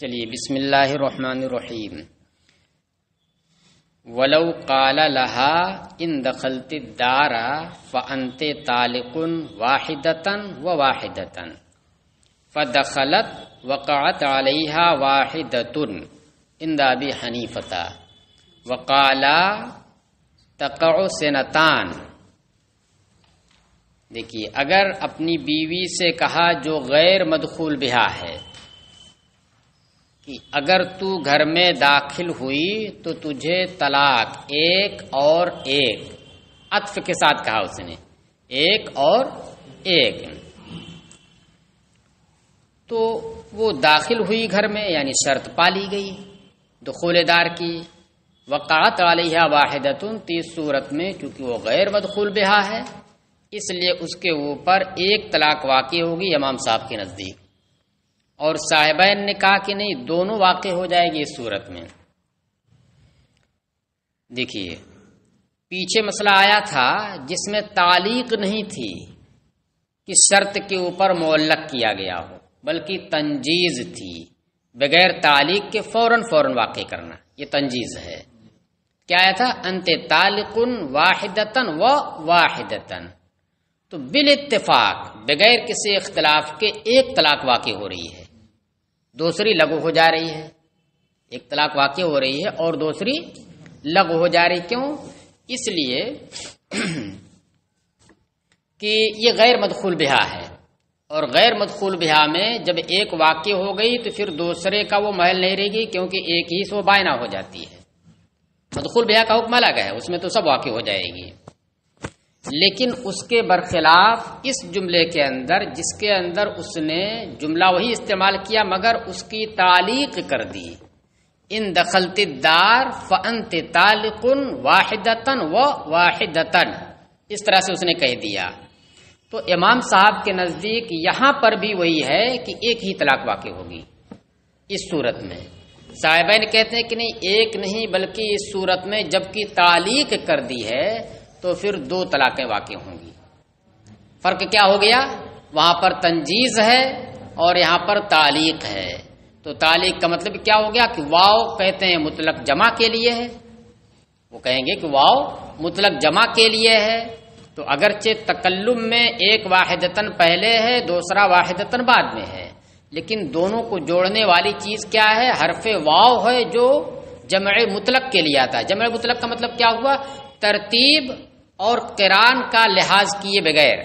چلیے بسم اللہ الرحمن الرحیم. ولو قال لها ان دخلت الدار فانت طالق واحدة وواحدة فدخلت وقعت عليها واحدة عند ابي حنیفة وقال تقع سنتان. دیکھیے، اگر اپنی بیوی سے کہا جو غیر مدخول بہا ہے کہ اگر تو گھر میں داخل ہوئی تو تجھے طلاق ایک اور ایک، عطف کے ساتھ کہا اس نے ایک اور ایک، تو وہ داخل ہوئی گھر میں یعنی شرط پالی گئی دخول دار کی. وقعت علیہا واحدۃ، تیس صورت میں چونکہ وہ غیر مدخول بہا ہے اس لیے اس کے اوپر ایک طلاق واقع ہوگی امام صاحب کے نزدیک، اور صاحبین نے کہا کہ نہیں دونوں واقع ہو جائے گی اس صورت میں. دیکھیے، پیچھے مسئلہ آیا تھا جس میں تعلیق نہیں تھی کہ شرط کے اوپر معلق کیا گیا ہو، بلکہ تنجیز تھی، بغیر تعلیق کے فوراً واقع کرنا، یہ تنجیز ہے. کیا آیا تھا؟ انت طالق واحدتن و واحدتن، تو بالاتفاق بغیر کسی اختلاف کے ایک طلاق واقع ہو رہی ہے، دوسری لغو ہو جا رہی ہے. ایک طلاق واقع ہو رہی ہے اور دوسری لغو ہو جا رہی. کیوں؟ اس لیے کہ یہ غیر مدخول بہا ہے، اور غیر مدخول بہا میں جب ایک واقع ہو گئی تو پھر دوسرے کا وہ محل نہیں رہے گی، کیونکہ ایک ہی سے وہ بائنا ہو جاتی ہے. مدخول بہا کا حکم الگ ہے، اس میں تو سب واقع ہو جائے گی. لیکن اس کے برخلاف اس جملے کے اندر جس کے اندر اس نے جملہ وہی استعمال کیا مگر اس کی تعلیق کر دی، ان دخلت الدار فانت طالق واحدۃ و واحدۃ، اس طرح سے اس نے کہہ دیا. تو امام صاحب کے نزدیک یہاں پر بھی وہی ہے کہ ایک ہی طلاق واقع ہوگی اس صورت میں. صاحبین کہتے ہیں کہ نہیں، ایک نہیں بلکہ اس صورت میں جبکہ تعلیق کر دی ہے تو پھر دو طلاقیں واقع ہوں گی. فرق کیا ہو گیا؟ وہاں پر تنجیز ہے اور یہاں پر تعلیق ہے. تو تعلیق کا مطلب کیا ہو گیا کہ واو کہتے ہیں مطلق جمع کے لیے ہے، وہ کہیں گے کہ واو مطلق جمع کے لیے ہے. تو اگرچہ تکلم میں ایک واحدتن پہلے ہے دوسرا واحدتن بعد میں ہے، لیکن دونوں کو جوڑنے والی چیز کیا ہے؟ حرف واو ہے جو جمع مطلق کے لیے آتا ہے. جمع مطلق کا مطلب کیا ہوا؟ ترتیب اور قران کا لحاظ کیے بغیر.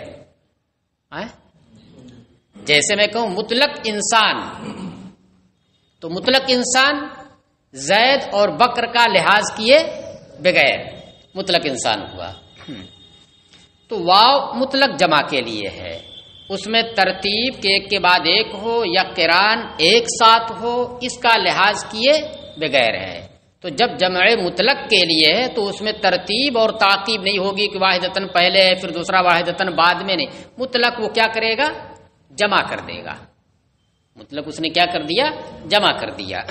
جیسے میں کہوں مطلق انسان، تو مطلق انسان زید اور بکر کا لحاظ کیے بغیر مطلق انسان ہوا. تو واو مطلق جمع کے لیے ہے، اس میں ترتیب کے ایک کے بعد ایک ہو یا قران ایک ساتھ ہو، اس کا لحاظ کیے بغیر ہے. تو جب جمع مطلق کے لیے ہے تو اس میں ترتیب اور تعقیب نہیں ہوگی کہ واحدتن پہلے ہے پھر دوسرا واحدتن بعد میں. نہیں، مطلق وہ کیا کرے گا؟ جمع کر دے گا. مطلق اس نے کیا کر دیا؟ جمع کر دیا.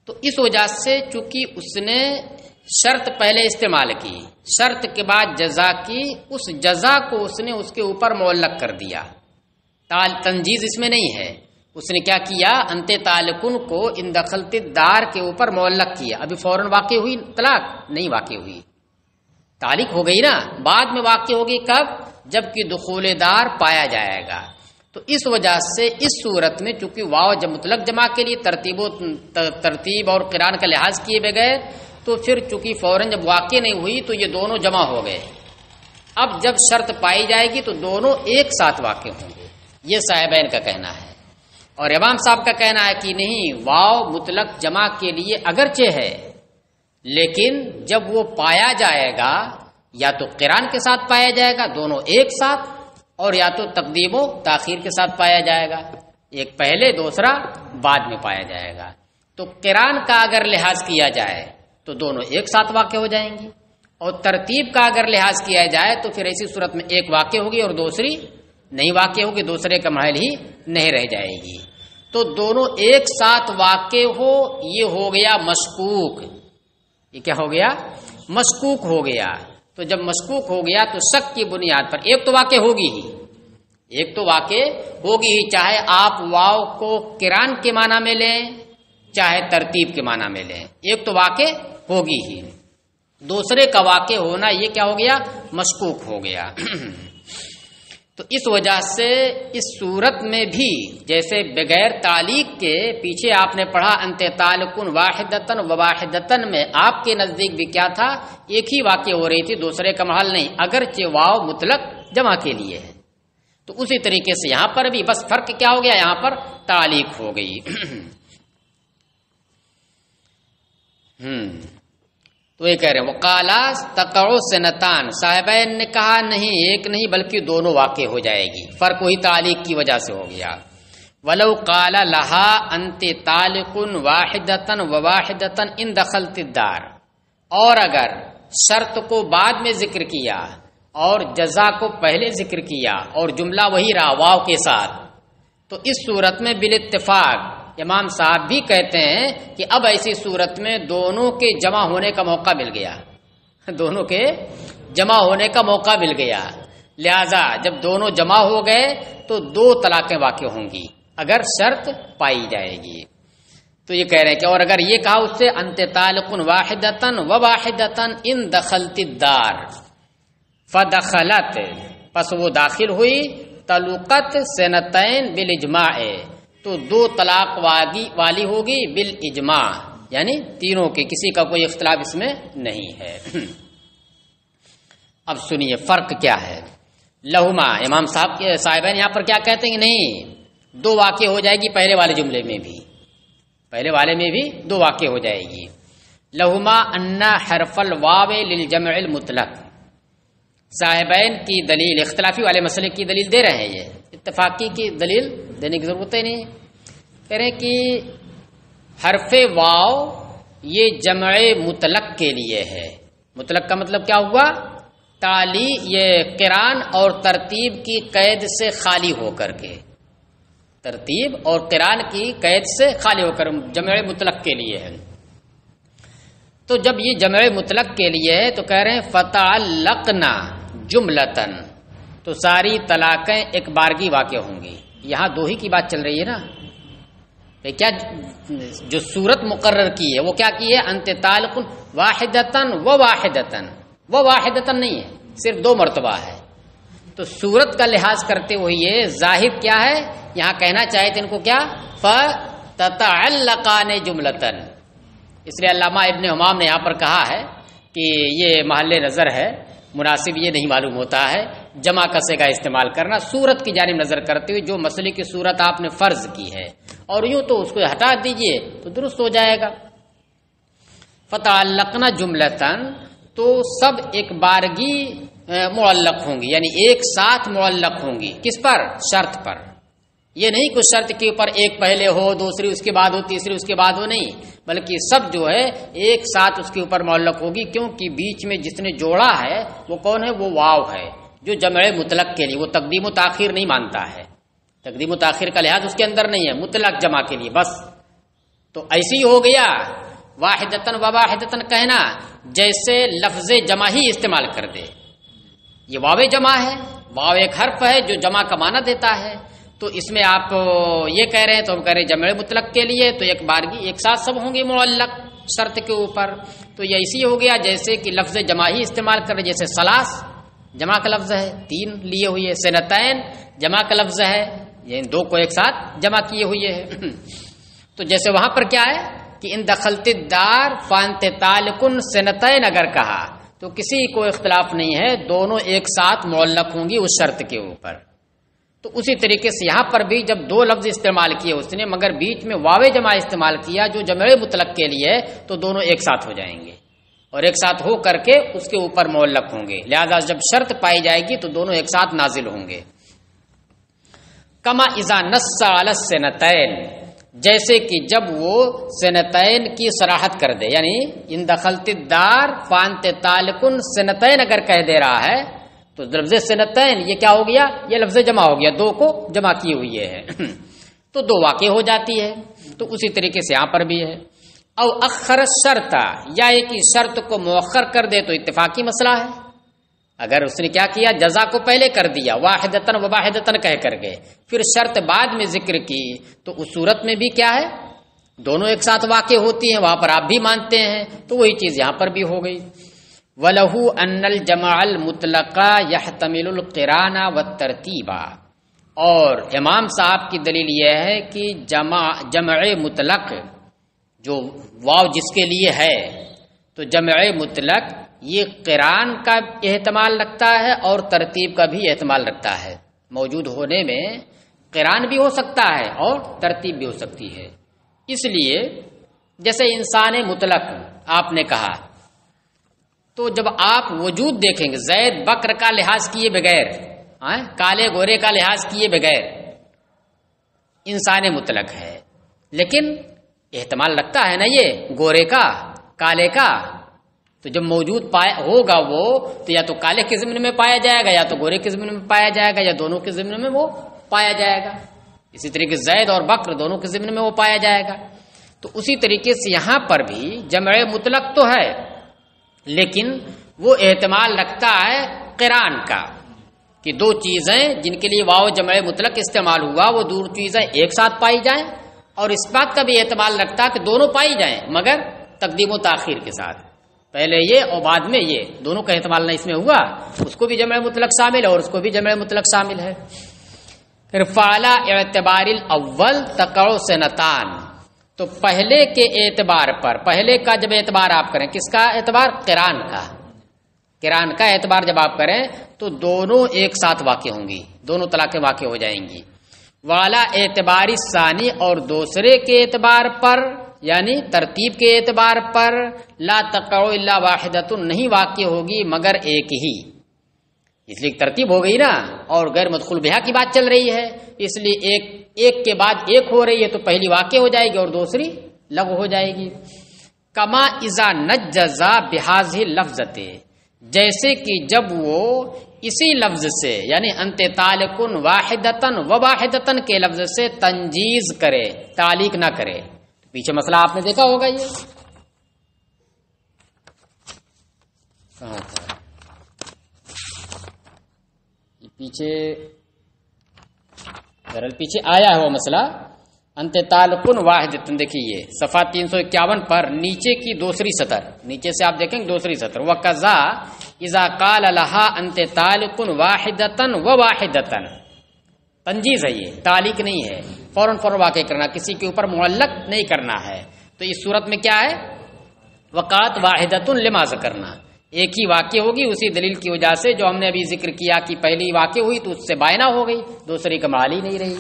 تو اس وجہ سے چونکہ اس نے شرط پہلے استعمال کی، شرط کے بعد جزا کی، اس جزا کو اس نے اس کے اوپر معلق کر دیا. تنجیز اس میں نہیں ہے. اس نے کیا کیا؟ انت طالقن کو ان دخلت الدار کے اوپر معلق کیا. ابھی فوراً واقع ہوئی طلاق نہیں واقع ہوئی، تعلیق ہو گئی نا، بعد میں واقع ہوگی. کب؟ جب کہ دخول دار پایا جائے گا. تو اس وجہ سے اس صورت میں چونکہ واو جب مطلق جمع کے لیے ترتیب اور قران کا لحاظ کیے بغیر، تو پھر چونکہ فوراً جب واقع نہیں ہوئی تو یہ دونوں جمع ہو گئے. اب جب شرط پائی جائے گی تو دونوں ایک ساتھ واقع ہوں گے، یہ صاحبین کا کہنا ہے. اور امام صاحب کا کہنا ہے کہ نہیں، واو مطلق جمع کے لیے اگرچہ ہے لیکن جب وہ پایا جائے گا یا تو قران کے ساتھ پایا جائے گا دونوں ایک ساتھ، اور یا تو تقدیم و تاخیر کے ساتھ پایا جائے گا، ایک پہلے دوسرا بعد میں پایا جائے گا. تو قران کا اگر لحاظ کیا جائے تو دونوں ایک ساتھ واقع ہو جائیں گی، اور ترتیب کا اگر لحاظ کیا جائے تو پھر ایسی صورت میں ایک واقع ہوگی اور دوسری نہیں واقع ہوگی، دوسرے کا محل ہی نہیں رہ جائے گی. تو دونوں ایک ساتھ واقع ہو، یہ ہو گیا مشکوک. یہ کیا ہو گیا؟ مشکوک ہو گیا. تو جب مشکوک ہو گیا تو شک کی بنیاد پر ایک تو واقع ہوگی ہی، ایک تو واقع ہوگی ہی، چاہے آپ واو کو قران کے معنی میں لیں چاہے ترتیب کے معنی میں لیں، ایک تو واقع ہوگی ہی، دوسرے کا واقع ہونا یہ کیا ہو گیا؟ مشکوک ہو گیا۔ تو اس وجہ سے اس صورت میں بھی جیسے بغیر تعلیق کے پیچھے آپ نے پڑھا انت تعلقن واحدتن و واحدتن میں آپ کے نزدیک بھی کیا تھا؟ ایک ہی واقع ہو رہی تھی، دوسرے کا محل نہیں، اگرچہ واو مطلق جمع کے لیے ہے۔ تو اسی طریقے سے یہاں پر بھی بس فرق کیا ہو گیا؟ یہاں پر تعلیق ہو گئی۔ تو یہ کہہ رہے ہیں وقالا تقع سنتان، صاحبین نے کہا نہیں ایک نہیں بلکہ دونوں واقع ہو جائے گی، فرق وہی تعلیق کی وجہ سے ہو گیا۔ ولو قال لها انت طالق واحدتن وواحدتن ان دخلت الدار، اور اگر شرط کو بعد میں ذکر کیا اور جزا کو پہلے ذکر کیا اور جملہ وہی رہا واو کے ساتھ، تو اس صورت میں بالاتفاق امام صاحب بھی کہتے ہیں کہ اب ایسی صورت میں دونوں کے جمع ہونے کا موقع مل گیا، دونوں کے جمع ہونے کا موقع مل گیا، لہذا جب دونوں جمع ہو گئے تو دو طلاقیں واقع ہوں گی اگر شرط پائی جائے گی۔ تو یہ کہہ رہے ہیں کہ اور اگر یہ کہا اس سے انت طالق واحدتن و واحدتن ان دخلت الدار فدخلت، پس وہ داخل ہوئی، طلقت سنتین بالاجماع، تو دو طلاق والی ہوگی بالاجماع، یعنی تینوں کے، کسی کا کوئی اختلاف اس میں نہیں ہے۔ اب سنیے فرق کیا ہے۔ لہما، امام صاحب کے صاحبین یہاں پر کیا کہتے ہیں کہ نہیں دو واقع ہو جائے گی، پہلے والے جملے میں بھی، پہلے والے میں بھی دو واقع ہو جائے گی۔ لہما ان حرف الواو للجمع المطلق، صاحبین کی دلیل اختلافی والے مسئلے کی دلیل دے رہے ہیں، یہ اتفاقی کی دلیل دینے کی ضرورت ہی نہیں، کہہ رہے ہیں کہ حرف واو یہ جمع مطلق کے لیے ہے۔ مطلق کا مطلب کیا ہوا؟ تعلی یہ قران اور ترتیب کی قید سے خالی ہو کر کے، ترتیب اور قران کی قید سے خالی ہو کر جمع مطلق کے لیے ہے۔ تو جب یہ جمع مطلق کے لیے ہے تو کہہ رہے ہیں فتعلقنا جملتن، تو ساری طلاقیں ایک بارگی واقع ہوں گی۔ یہاں دو ہی کی بات چل رہی ہے نا، کیا جو صورت مقرر کی ہے وہ کیا کی ہے؟ انت طالق واحدتن و واحدتن، وہ واحدتن نہیں ہے، صرف دو مرتبہ ہے۔ تو صورت کا لحاظ کرتے ہوئے یہ ظاہر کیا ہے؟ یہاں کہنا چاہے تھے ان کو کیا؟ فتتعلقان جملتن، اس لیے علامہ ابن حمام نے یہاں پر کہا ہے کہ یہ محل نظر ہے، مناسب یہ نہیں معلوم ہوتا ہے جمع کا صیغہ استعمال کرنا صورت کی جانب نظر کرتے ہوئے، جو مسئلے کی صورت آپ نے فرض کی ہے، اور یوں تو اس کو ہٹا دیجئے تو درست ہو جائے گا۔ فتعلقنا جملتن، تو سب ایک بارگی معلق ہوں گی، یعنی ایک ساتھ معلق ہوں گی، کس پر؟ شرط پر۔ یہ نہیں کہ شرط کے اوپر ایک پہلے ہو، دوسری اس کے بعد ہو، تیسری اس کے بعد ہو، نہیں، بلکہ سب جو ہے ایک ساتھ اس کے اوپر معلق ہوگی، کیونکہ بیچ میں جس نے جوڑا ہے وہ کون ہے؟ وہ واو ہے، جو جمع مطلق کے لیے، وہ تقدیم و تاخیر نہیں مانتا ہے، تقدیم و تاخیر کا لحاظ اس کے اندر نہیں ہے، مطلق جمع کے لیے بس۔ تو ایسے ہی ہو گیا واحدتن و واحدتن کہنا جیسے لفظ جمع ہی استعمال کر دے، یہ واو جمع ہے، واو ایک حرف ہے جو جمع کا معنی دیتا ہے، تو اس میں آپ یہ کہہ رہے ہیں تو ہم کہہ رہے ہیں جمع مطلق کے لیے تو ایک بارگی ایک ساتھ سب ہوں گے معلق شرط کے اوپر۔ تو یہ اسی ہو گیا جیسے کہ لفظ جمع ہی استعمال کر رہے، جیسے سلاس جمع کا لفظ ہے، تین لیے ہوئے، سنتین جمع کا لفظ ہے، یہ دو کو ایک ساتھ جمع کیے ہوئے ہے۔ تو جیسے وہاں پر کیا ہے کہ ان دخلت الدار فانت طالقن سنتین اگر کہا تو کسی کو اختلاف نہیں ہے، دونوں ایک ساتھ معلق ہوں گی اس شرط کے اوپر۔ تو اسی طریقے سے یہاں پر بھی جب دو لفظ استعمال کیے اس نے، مگر بیچ میں واو جمع استعمال کیا جو جمع مطلق کے لیے ہے، تو دونوں ایک ساتھ ہو جائیں گے اور ایک ساتھ ہو کر کے اس کے اوپر معلق ہوں گے، لہذا جب شرط پائی جائے گی تو دونوں ایک ساتھ نازل ہوں گے۔ کما اذا نص علی السنتین، جیسے کہ جب وہ سنتین کی صراحت کر دے، یعنی ان دخلت الدار فانت طالقن سنتین اگر کہہ دے رہا ہے تو لفظ سنتین یہ کیا ہو گیا؟ یہ لفظ جمع ہو گیا، دو کو جمع کیے ہوئے ہے تو دو واقع ہو جاتی ہے۔ تو اسی طریقے سے یہاں پر بھی ہے۔ او اخر شرط، یا ایک ہی شرط کو مؤخر کر دے تو اتفاقی مسئلہ ہے، اگر اس نے کیا کیا، جزا کو پہلے کر دیا واحدتن و واحدتن کہہ کر کے، پھر شرط بعد میں ذکر کی، تو اس صورت میں بھی کیا ہے، دونوں ایک ساتھ واقع ہوتی ہیں، وہاں پر آپ بھی مانتے ہیں، تو وہی چیز یہاں پر بھی ہو گئی۔ وَلَهُ أَنَّ الْجَمْعَ الْمُطْلَقَ يَحْتَمِلُ الْقِرَانَ وَالتَّرْتِيبَ، اور امام صاحب کی دلیل یہ ہے کہ جمع مطلق جو واو جس کے لیے ہے، تو جمع مطلق یہ قران کا احتمال رکھتا ہے اور ترتیب کا بھی احتمال رکھتا ہے، موجود ہونے میں قران بھی ہو سکتا ہے اور ترتیب بھی ہو سکتی ہے۔ اس لیے جیسے انسان مطلق آپ نے کہا، تو جب آپ وجود دیکھیں گے زید بکر کا لحاظ کیے بغیر، کالے گورے کا لحاظ کیے بغیر انسان مطلق ہے، لیکن احتمال رکھتا ہے نا یہ گورے کا کالے کا، تو جب موجود ہوگا وہ تو یا تو کالے کے ضمن میں پایا جائے گا یا تو گورے کے ضمن میں پایا جائے گا یا دونوں کے ضمن میں وہ پایا جائے گا۔ اسی طریقے زید اور بکر دونوں کے ضمن میں وہ پایا جائے گا۔ تو اسی طریقے سے یہاں پر بھی جمع مطلق تو ہے، لیکن وہ احتمال رکھتا ہے قران کا، کہ دو چیزیں جن کے لیے واو جمع مطلق استعمال ہوا وہ دو چیزیں ایک ساتھ پائی جائیں، اور اس بات کا بھی احتمال رکھتا ہے کہ دونوں پائی جائیں مگر تقدیم و تاخیر کے ساتھ، پہلے یہ اور بعد میں یہ، دونوں کا احتمال نہ اس میں ہوا، اس کو بھی جمع مطلق شامل ہے اور اس کو بھی جمع مطلق شامل ہے۔ پھر فعلی اعتبار الاول تقع سنتان، تو پہلے کے اعتبار پر، پہلے کا جب اعتبار آپ کریں، کس کا اعتبار، قران کا، قران کا اعتبار جب آپ کریں تو دونوں ایک ساتھ واقع ہوں گی، دونوں طلاقیں واقع ہو جائیں گی۔ والا اعتباری ثانی، اور دوسرے کے اعتبار پر یعنی ترتیب کے اعتبار پر لا تقع الا واحدۃ، نہیں واقع ہوگی مگر ایک ہی، اس لیے ترتیب ہو گئی نا، اور غیر مدخول بہا کی بات چل رہی ہے، اس لیے ایک کے بعد ایک ہو رہی ہے تو پہلی واقع ہو جائے گی اور دوسری لغو ہو جائے گی۔ کما اذا نجزا بہذہ لفظت، جیسے کہ جب وہ اسی لفظ سے یعنی انت تعلقن واحدتن و واحدتن کے لفظ سے تنجیز کرے، تعلیق نہ کرے۔ پیچھے مسئلہ آپ نے دیکھا ہوگا، یہ کہاں تھا، پیچھے آیا ہے وہ مسئلہ انت تعلقن واحدتن، دیکھیے یہ صفحہ 351 پر نیچے کی دوسری سطر، نیچے سے آپ دیکھیں گے دوسری سطر، وَقَذَا اِذَا قَالَ لَهَا انت تعلقن واحدتن و واحدتن، تنجیز ہے یہ، تعلیق نہیں ہے، فوراً واقع کرنا، کسی کے اوپر معلق نہیں کرنا ہے، تو اس صورت میں کیا ہے، وقعت واحدتن لما ذکرنا، ایک ہی واقع ہوگی اسی دلیل کی وجہ سے جو ہم نے ابھی ذکر کیا کہ پہلی واقع ہوئی تو اس سے بائنا ہو گئی، دوسری کمال ہی نہیں رہی۔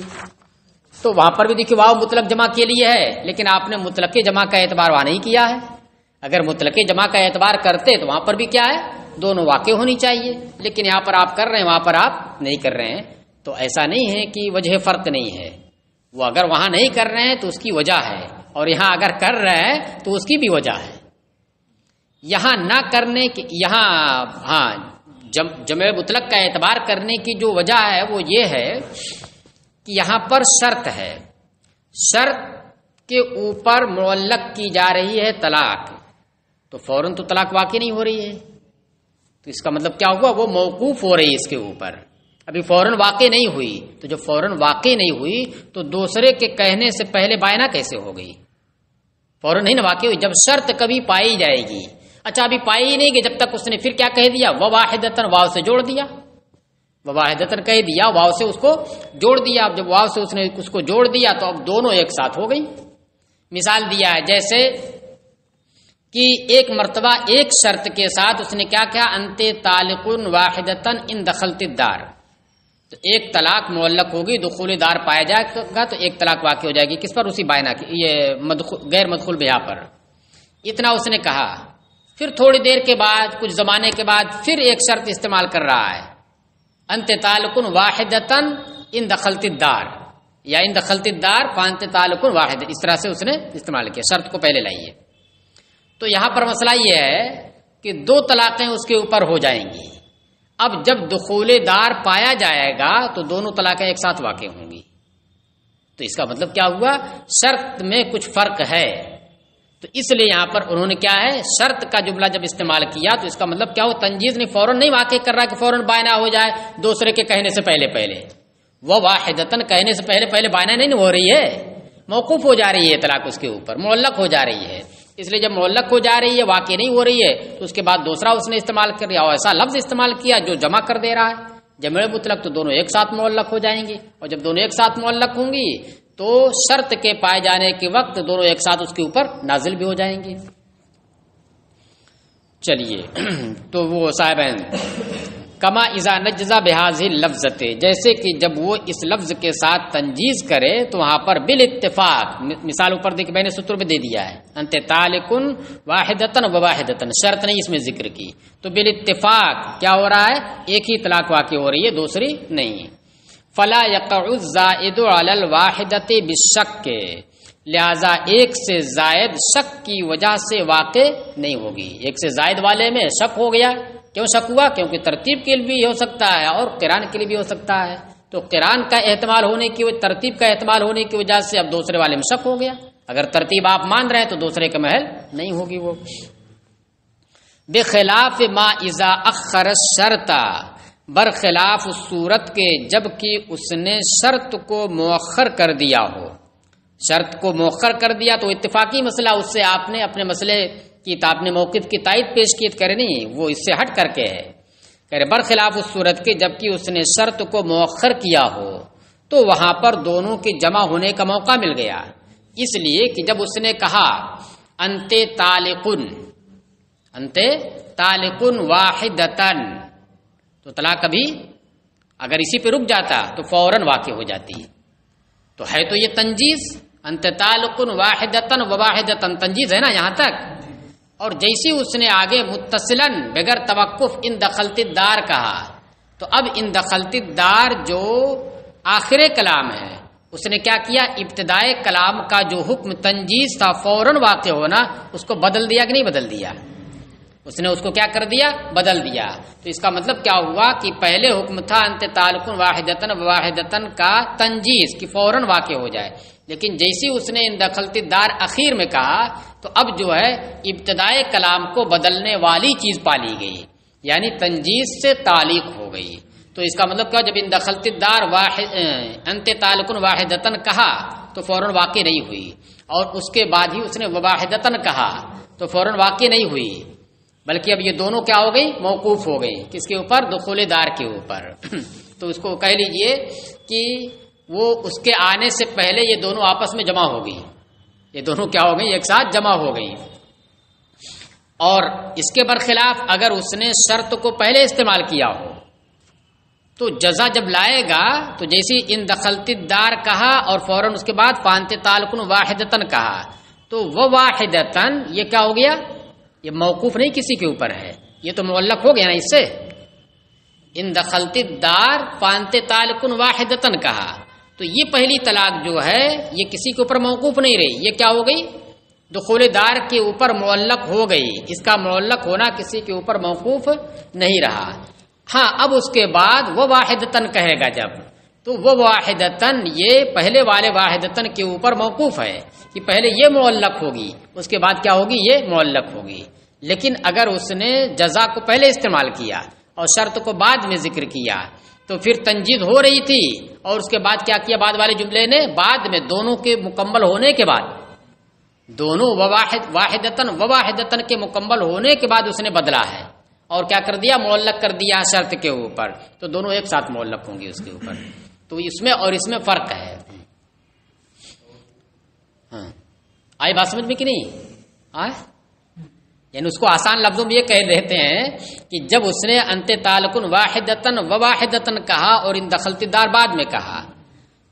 تو وہاں پر بھی دیکھیے واو مطلق جمع کے لیے ہے، لیکن آپ نے مطلق جمع کا اعتبار وہاں نہیں کیا ہے، اگر مطلق جمع کا اعتبار کرتے تو وہاں پر بھی کیا ہے، دونوں واقع ہونی چاہیے، لیکن یہاں پر آپ کر رہے ہیں وہاں پر آپ نہیں کر رہے ہیں، تو ایسا نہیں ہے کہ وجہ فرق نہیں ہے، وہ اگر وہاں نہیں کر رہے ہیں تو اس کی وجہ ہے، اور یہاں اگر کر رہے ہیں تو اس کی بھی وجہ ہے۔ یہاں نہ کرنے کی، یہاں جمع مطلق کا اعتبار کرنے کی جو وجہ ہے وہ یہ ہے کہ یہاں پر شرط ہے، شرط کے اوپر معلق کی جا رہی ہے طلاق، تو فوراً تو طلاق واقع نہیں ہو رہی ہے، تو اس کا مطلب کیا ہوا، وہ موقوف ہو رہی ہے اس کے اوپر، ابھی فوراً واقع نہیں ہوئی، تو جب فوراً واقع نہیں ہوئی تو دوسرے کے کہنے سے پہلے بائنا کیسے ہو گئی، فوراً نہیں نا واقع ہوئی، جب شرط کبھی پائی جائے گی، اچھا ابھی پائی ہی نہیں گئی، جب تک اس نے پھر کیا کہہ دیا، وواحدتن، واو سے جوڑ دیا، وواحدتن کہہ دیا، واو سے اس کو جوڑ دیا، اب جب واو سے اس نے اس کو جوڑ دیا تو اب دونوں ایک ساتھ ہو گئی۔ مثال دیا ہے جیسے کہ ایک مرتبہ ایک شرط کے ساتھ اس نے کیا کہا، انت طالقن واحدتن ان دخلت الدار، تو ایک طلاق معلق ہوگی، دخول دار پایا جائے گا تو ایک طلاق واقع ہو جائے گی، کس پر، اسی بائنا کی، یہ غیر مدخول بہا پر، اتنا اس نے کہا۔ پھر تھوڑی دیر کے بعد، کچھ زمانے کے بعد پھر ایک شرط استعمال کر رہا ہے، انت تعلقن واحدتن ان دخلت الدار، یا ان دخلت الدار فانت تعلقن واحد، اس طرح سے اس نے استعمال کیا، شرط کو پہلے لائیے۔ تو یہاں پر مسئلہ یہ ہے کہ دو طلاقیں اس کے اوپر ہو جائیں گی، اب جب دخول دار پایا جائے گا تو دونوں طلاقیں ایک ساتھ واقع ہوں گی، تو اس کا مطلب کیا ہوا، شرط میں کچھ فرق ہے، تو اس لیے یہاں پر انہوں نے کیا ہے شرط کا جملہ جب استعمال کیا تو اس کا مطلب کیا ہو تنجیز نہیں فوراً نہیں واقع کر رہا کہ فوراً بائنا ہو جائے دوسرے کے کہنے سے پہلے وہ واحدتاً کہنے سے پہلے بائنا نہیں ہو رہی ہے موقوف ہو جا رہی ہے طلاق اس کے اوپر معلق ہو جا رہی ہے اس لیے جب معلق ہو جا رہی ہے واقع نہیں ہو رہی ہے تو اس کے بعد دوسرا اس نے استعمال کر دیا اور ایسا لفظ استعمال کیا جو جمع کر دے رہا ہے جمع مطلق تو دونوں ایک ساتھ معلق ہو جائیں گے اور جب دونوں ایک ساتھ معلق ہوں گی تو شرط کے پائے جانے کے وقت دونوں ایک ساتھ اس کے اوپر نازل بھی ہو جائیں گے. چلیے تو وہ صاحب کما اذا نجزا بہذه اللفظتے جیسے کہ جب وہ اس لفظ کے ساتھ تنجیز کرے تو وہاں پر بالاتفاق مثال اوپر دیکھ میں نے سطر پہ دے دیا ہے انت طالقن واحدتن وواحدتن شرط نہیں اس میں ذکر کی تو بالاتفاق کیا ہو رہا ہے ایک ہی طلاق واقع ہو رہی ہے دوسری نہیں. فلا یقع الزائد علی الواحدۃ بالشک لہذا ایک سے زائد شک کی وجہ سے واقع نہیں ہوگی. ایک سے زائد والے میں شک ہو گیا کیوں شک ہوا کیونکہ ترتیب کے لیے بھی ہو سکتا ہے اور قران کے لیے بھی ہو سکتا ہے تو قران کا احتمال ہونے کی ترتیب کا احتمال ہونے کی وجہ سے اب دوسرے والے میں شک ہو گیا. اگر ترتیب آپ مان رہے ہیں تو دوسرے کا محل نہیں ہوگی وہ. بخلاف ما اذا اخر الشرط برخلاف صورت کے جب کہ اس نے شرط کو مؤخر کر دیا ہو شرط کو مؤخر کر دیا تو اتفاقی مسئلہ اس سے آپ نے اپنے مسئلے کی آپ نے موقف کی تائید پیش کی کرنی وہ اس سے ہٹ کر کے ہے کہہ رہے برخلاف اس صورت کے جب کہ اس نے شرط کو مؤخر کیا ہو تو وہاں پر دونوں کے جمع ہونے کا موقع مل گیا اس لیے کہ جب اس نے کہا انت طالقن واحدتن تو طلاق کبھی اگر اسی پہ رک جاتا تو فوراً واقع ہو جاتی تو ہے تو یہ تنجیز انت طالقن واحدتن وواحدتن تنجیز ہے نا یہاں تک اور جیسی اس نے آگے متصلاً بغیر توقف ان دخلت الدار کہا تو اب ان دخلت الدار جو آخر کلام ہے اس نے کیا کیا ابتدائے کلام کا جو حکم تنجیز تھا فوراً واقع ہونا اس کو بدل دیا کہ نہیں بدل دیا اس نے اس کو کیا کر دیا بدل دیا تو اس کا مطلب کیا ہوا کہ پہلے حکم تھا انت طالقن واحدتن وواحدتن کا تنجیز کہ فوراً واقع ہو جائے لیکن جیسی اس نے ان دخلت الدار اخیر میں کہا تو اب جو ہے ابتدائے کلام کو بدلنے والی چیز پالی گئی یعنی تنجیز سے تعلیق ہو گئی تو اس کا مطلب کیا جب ان دخلت الدار انت طالقن واحدتن کہا تو فوراً واقع نہیں ہوئی اور اس کے بعد ہی اس نے وواحدتن کہا تو فوراً واقع نہیں ہوئی بلکہ اب یہ دونوں کیا ہو گئی موقوف ہو گئی کس کے اوپر دخول دار کے اوپر تو اس کو کہہ لیجئے کہ وہ اس کے آنے سے پہلے یہ دونوں آپس میں جمع ہو گئی یہ دونوں کیا ہو گئی ایک ساتھ جمع ہو گئی اور اس کے برخلاف اگر اس نے شرط کو پہلے استعمال کیا ہو تو جزا جب لائے گا تو جیسی ان دخلت الدار کہا اور فوراً اس کے بعد فانت طالقن واحدتن کہا تو وہ واحدتن یہ کیا ہو گیا یہ موقوف نہیں کسی کے اوپر ہے یہ تو معلق ہو گیا نا اس سے ان دخلت الدار فانت طالقن واحدتن کہا تو یہ پہلی طلاق جو ہے یہ کسی کے اوپر موقوف نہیں رہی یہ کیا ہو گئی دخول دار کے اوپر معلق ہو گئی اس کا معلق ہونا کسی کے اوپر موقوف نہیں رہا. ہاں اب اس کے بعد وہ واحدتن کہے گا جب تو وہ واحدتن یہ پہلے والے واحدتن کے اوپر موقوف ہے کہ پہلے یہ معلق ہوگی اس کے بعد کیا ہوگی یہ معلق ہوگی لیکن اگر اس نے جزا کو پہلے استعمال کیا اور شرط کو بعد میں ذکر کیا تو پھر تنجید ہو رہی تھی اور اس کے بعد کیا کیا بعد والے جملے نے بعد میں دونوں کے مکمل ہونے کے بعد دونوں واحدتن وواحدتن کے مکمل ہونے کے بعد اس نے بدلا ہے اور کیا کر دیا معلق کر دیا شرط کے اوپر تو دونوں ایک ساتھ معلق ہوں گے اس کے اوپر تو اس میں اور اس میں فرق ہے. ہاں آئی بات سمجھ میں کہ نہیں یعنی اس کو آسان لفظوں میں یہ کہہ دیتے ہیں کہ جب اس نے انت طالقن واحدتن وواحدتن کہا اور ان دخلت دار بعد میں کہا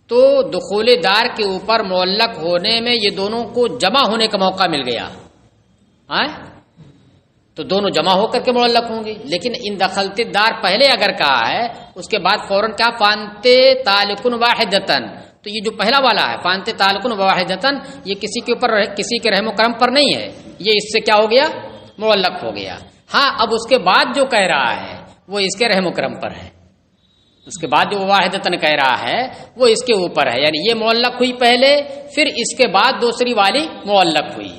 تو دخول دار کے اوپر معلق ہونے میں یہ دونوں کو جمع ہونے کا موقع مل گیا تو دونوں جمع ہو کر کے معلق ہوں گے لیکن ان دخلت دار پہلے اگر کہا ہے اس کے بعد فوراً کیا فانت طالقن واحدتن تو یہ جو پہلا والا ہے فانت طالقن واحدتن یہ کسی کے اوپر کسی کے رحم و کرم پر نہیں ہے یہ اس سے کیا ہو گیا معلق ہو گیا. ہاں اب اس کے بعد جو کہہ رہا ہے وہ اس کے رحم و کرم پر ہے اس کے بعد جو واحدتن کہہ رہا ہے وہ اس کے اوپر ہے یعنی یہ معلق ہوئی پہلے پھر اس کے بعد دوسری والی معلق ہوئی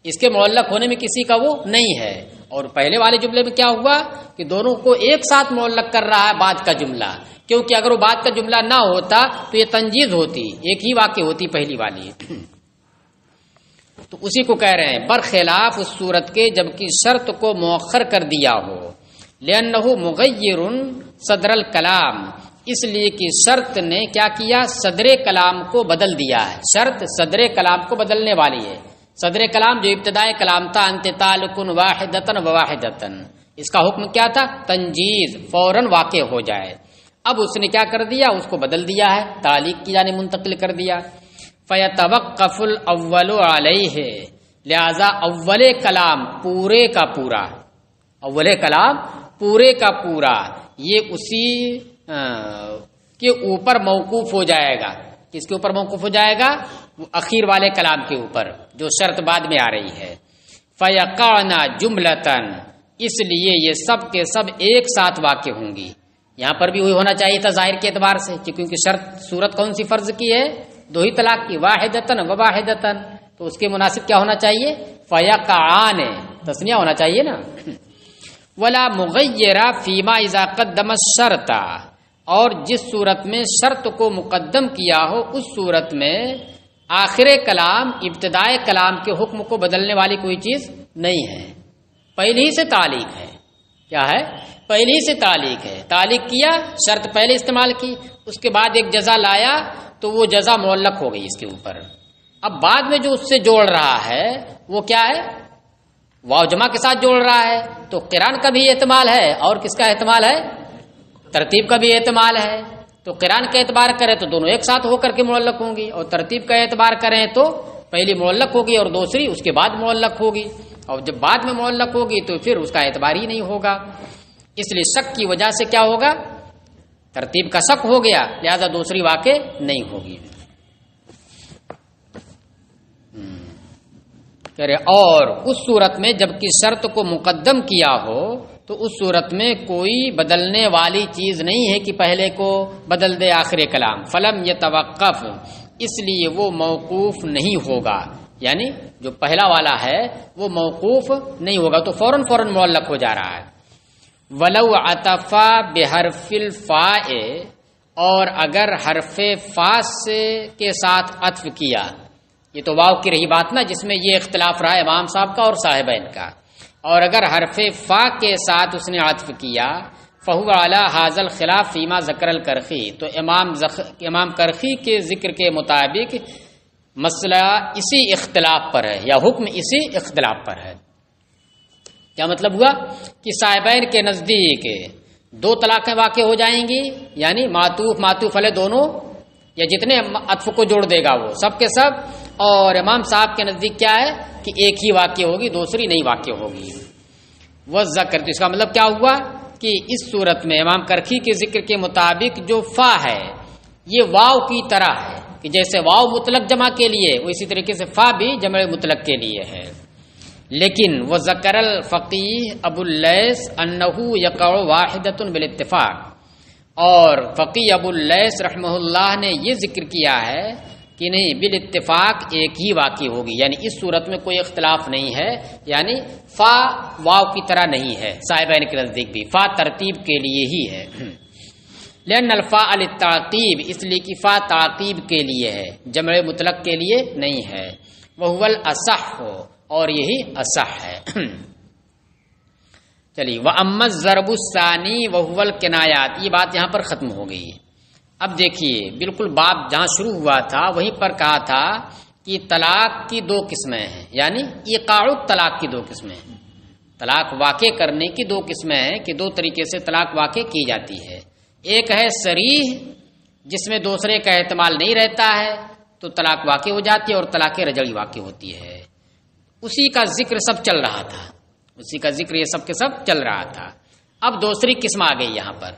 اس کے معلق ہونے میں کسی کا وہ نہیں ہے. اور پہلے والے جملے میں کیا ہوا کہ دونوں کو ایک ساتھ معلق کر رہا ہے بعد کا جملہ، کیونکہ اگر وہ بعد کا جملہ نہ ہوتا تو یہ تنجیز ہوتی، ایک ہی واقع ہوتی پہلی والی. تو اسی کو کہہ رہے ہیں برخلاف اس صورت کے جبکہ شرط کو مؤخر کر دیا ہو. لأنه مغیر صدر الکلام، اس لیے کہ شرط نے کیا کیا، صدر کلام کو بدل دیا ہے. شرط صدر کلام کو بدلنے والی ہے. صدر کلام جو ابتدائے کلام تھا انت تعلقن واحدتن وواحدتن، اس کا حکم کیا تھا، تنجیز، فوراً واقع ہو جائے. اب اس نے کیا کر دیا، اس کو بدل دیا ہے، تعلیق کی جانب منتقل کر دیا. فیتوقف الاول علیہ، لہذا اول کلام پورے کا پورا، اول کلام پورے کا پورا یہ اسی کے اوپر موقوف ہو جائے گا. کس کے اوپر موقوف ہو جائے گا، اخیر والے کلام کے اوپر جو شرط بعد میں آ رہی ہے. فیقعن جملتن، اس لیے یہ سب کے سب ایک ساتھ واقع ہوں گی. یہاں پر بھی وہی ہونا چاہیے تھا ظاہر کے اعتبار سے، کیونکہ شرط صورت کون سی فرض کی ہے، دو ہی طلاق کی، واحدتن و واحدتن، تو اس کے مناسب کیا ہونا چاہیے، فیقعان، تسنیہ ہونا چاہیے نا. ولا مغیر فیما اذا قدم الشرط، اور جس صورت میں شرط کو مقدم کیا ہو اس صورت میں آخر کلام ابتدائے کلام کے حکم کو بدلنے والی کوئی چیز نہیں ہے، پہلے ہی سے تعلیق ہے. کیا ہے، پہلے ہی سے تعلیق ہے. تعلیق کیا، شرط پہلے استعمال کی، اس کے بعد ایک جزا لایا تو وہ جزا معلق ہو گئی اس کے اوپر. اب بعد میں جو اس سے جوڑ رہا ہے وہ کیا ہے، واو جمع کے ساتھ جوڑ رہا ہے، تو قران کا بھی احتمال ہے اور کس کا احتمال ہے، ترتیب کا بھی احتمال ہے. تو قران کا اعتبار کریں تو دونوں ایک ساتھ ہو کر کے معلق ہوں گی، اور ترتیب کا اعتبار کریں تو پہلی معلق ہوگی اور دوسری اس کے بعد معلق ہوگی، اور جب بعد میں معلق ہوگی تو پھر اس کا اعتبار ہی نہیں ہوگا. اس لیے شک کی وجہ سے کیا ہوگا، ترتیب کا شک ہو گیا، لہذا دوسری واقع نہیں ہوگی. اور اس صورت میں جبکہ شرط کو مقدم کیا ہو تو اس صورت میں کوئی بدلنے والی چیز نہیں ہے کہ پہلے کو بدل دے آخر کلام. فلم یتوقف، اس لیے وہ موقوف نہیں ہوگا، یعنی جو پہلا والا ہے وہ موقوف نہیں ہوگا، تو فوراً معلق ہو جا رہا ہے. ولو عطفا بحرف الفاء، اور اگر حرف فا کے ساتھ عطف کیا، یہ تو واو کی رہی بات نا جس میں یہ اختلاف رہا امام صاحب کا اور صاحبین کا، اور اگر حرف فا کے ساتھ اس نے عطف کیا، فہو علی ھذا الخلاف فیما ذکر الکرخی، تو امام کرخی کے ذکر کے مطابق مسئلہ اسی اختلاف پر ہے، یا حکم اسی اختلاف پر ہے. کیا مطلب ہوا کہ صاحبین کے نزدیک دو طلاقیں واقع ہو جائیں گی، یعنی معطوف علیہ دونوں یا جتنے عطف کو جوڑ دے گا وہ سب کے سب، اور امام صاحب کے نزدیک کیا ہے کہ ایک ہی واقع ہوگی، دوسری نہیں واقع ہوگی. وہ ذکر، تو اس کا مطلب کیا ہوا کہ اس صورت میں امام کرخی کے ذکر کے مطابق جو فا ہے یہ واو کی طرح ہے، کہ جیسے واو مطلق جمع کے لیے اسی طریقے سے فا بھی جمع مطلق کے لیے ہے. لیکن وہ ذکر الفقیہ ابو اللیث انہ یقع واحدۃ بالاتفاق، اور فقیہ ابو اللیث رحمہ اللہ نے یہ ذکر کیا ہے کہ نہیں، بالاتفاق ایک ہی واقع ہوگی، یعنی اس صورت میں کوئی اختلاف نہیں ہے، یعنی فا واو کی طرح نہیں ہے. صاحبین کے نزدیک بھی فا ترتیب کے لیے ہی ہے. لأن الفاء للتعقیب، اس لیے کہ فا تعقیب کے لیے ہے، جمع مطلق کے لیے نہیں ہے. وہو الاصح، اور یہی اصح ہے. چلیے، وَأَمَّا الضَّرْبُ الثَّانِي وَهُوَ الْكِنَایَاتِ، یہ بات یہاں پر ختم ہو گئی. اب دیکھیے بالکل باب جہاں شروع ہوا تھا وہیں پر کہا تھا کہ طلاق کی دو قسمیں ہیں، یعنی ایقاع الطلاق کی دو قسمیں ہیں. طلاق واقع کرنے کی دو قسمیں ہیں کہ دو طریقے سے طلاق واقع کی جاتی ہے. ایک ہے صریح، جس میں دوسرے کا احتمال نہیں رہتا ہے تو طلاق واقع ہو جاتی ہے، اور طلاق رجعی واقع ہوتی ہے. اسی کا ذکر سب چل رہا تھا، اسی کا ذکر یہ سب کے سب چل رہا تھا. اب دوسری قسم آ گئی یہاں پر،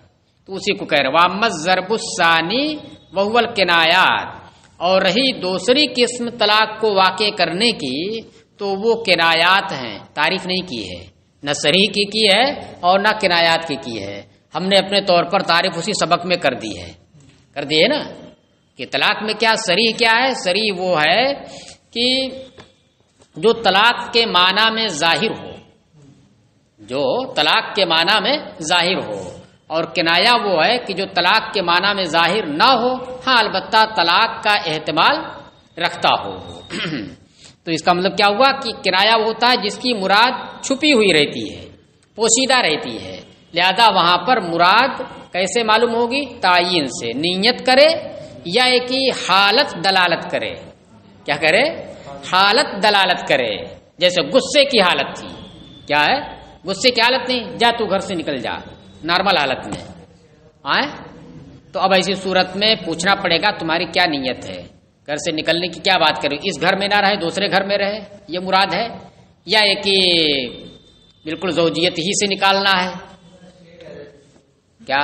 تو اسی کو کہہ رہے وَأَمَّا الضَّرْبُ الثَّانِي وَهُوَ الْكِنَایَاتِ، اور رہی دوسری قسم طلاق کو واقع کرنے کی تو وہ کنایات ہیں. تعریف نہیں کی ہے، نہ صریح کی ہے اور نہ کنایات کی ہے. ہم نے اپنے طور پر تعریف اسی سبق میں کر دی ہے نا، کہ طلاق میں کیا صریح کیا ہے. صریح وہ ہے کہ جو طلاق کے معنی میں ظاہر ہو، جو طلاق کے معنی میں ظاہر ہو، اور کنایا وہ ہے کہ جو طلاق کے معنی میں ظاہر نہ ہو، ہاں البتہ طلاق کا احتمال رکھتا ہو۔ تو اس کا مطلب کیا ہوا کہ کنایا وہ ہوتا ہے جس کی مراد چھپی ہوئی رہتی ہے، پوشیدہ رہتی ہے، لہذا وہاں پر مراد کیسے معلوم ہوگی؟ تعین سے، نیت کرے یا ایک ہی حالت دلالت کرے۔ کیا کرے؟ حالت دلالت کرے۔ جیسے غصے کی حالت تھی، کیا ہے؟ غصے کی حالت نہیں، جا تو گھر سے نکل جا، نارمل حالت میں آئے تو اب ایسی صورت میں پوچھنا پڑے گا تمہاری کیا نیت ہے، گھر سے نکلنے کی کیا بات کرو، اس گھر میں نہ رہے دوسرے گھر میں رہے، یہ مراد ہے، یا ایک ہی بالکل زوجیت ہی سے نکالنا ہے؟ کیا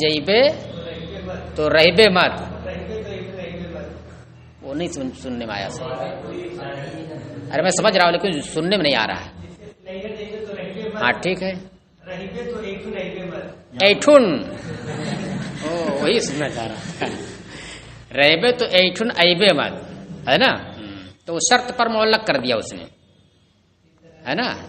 جیبے تو رہبے مت، وہ نہیں سننے میں آیا سر۔ ارے میں سمجھ رہا ہوں لیکن سننے میں نہیں آ رہا ہے۔ ہاں ٹھیک ہے، ایٹھن وہی سننا چاہ رہا، رہبے تو ایٹھن ایبے مت ہے نا، تو شرط پر معلق کر دیا اس نے، ہے نا،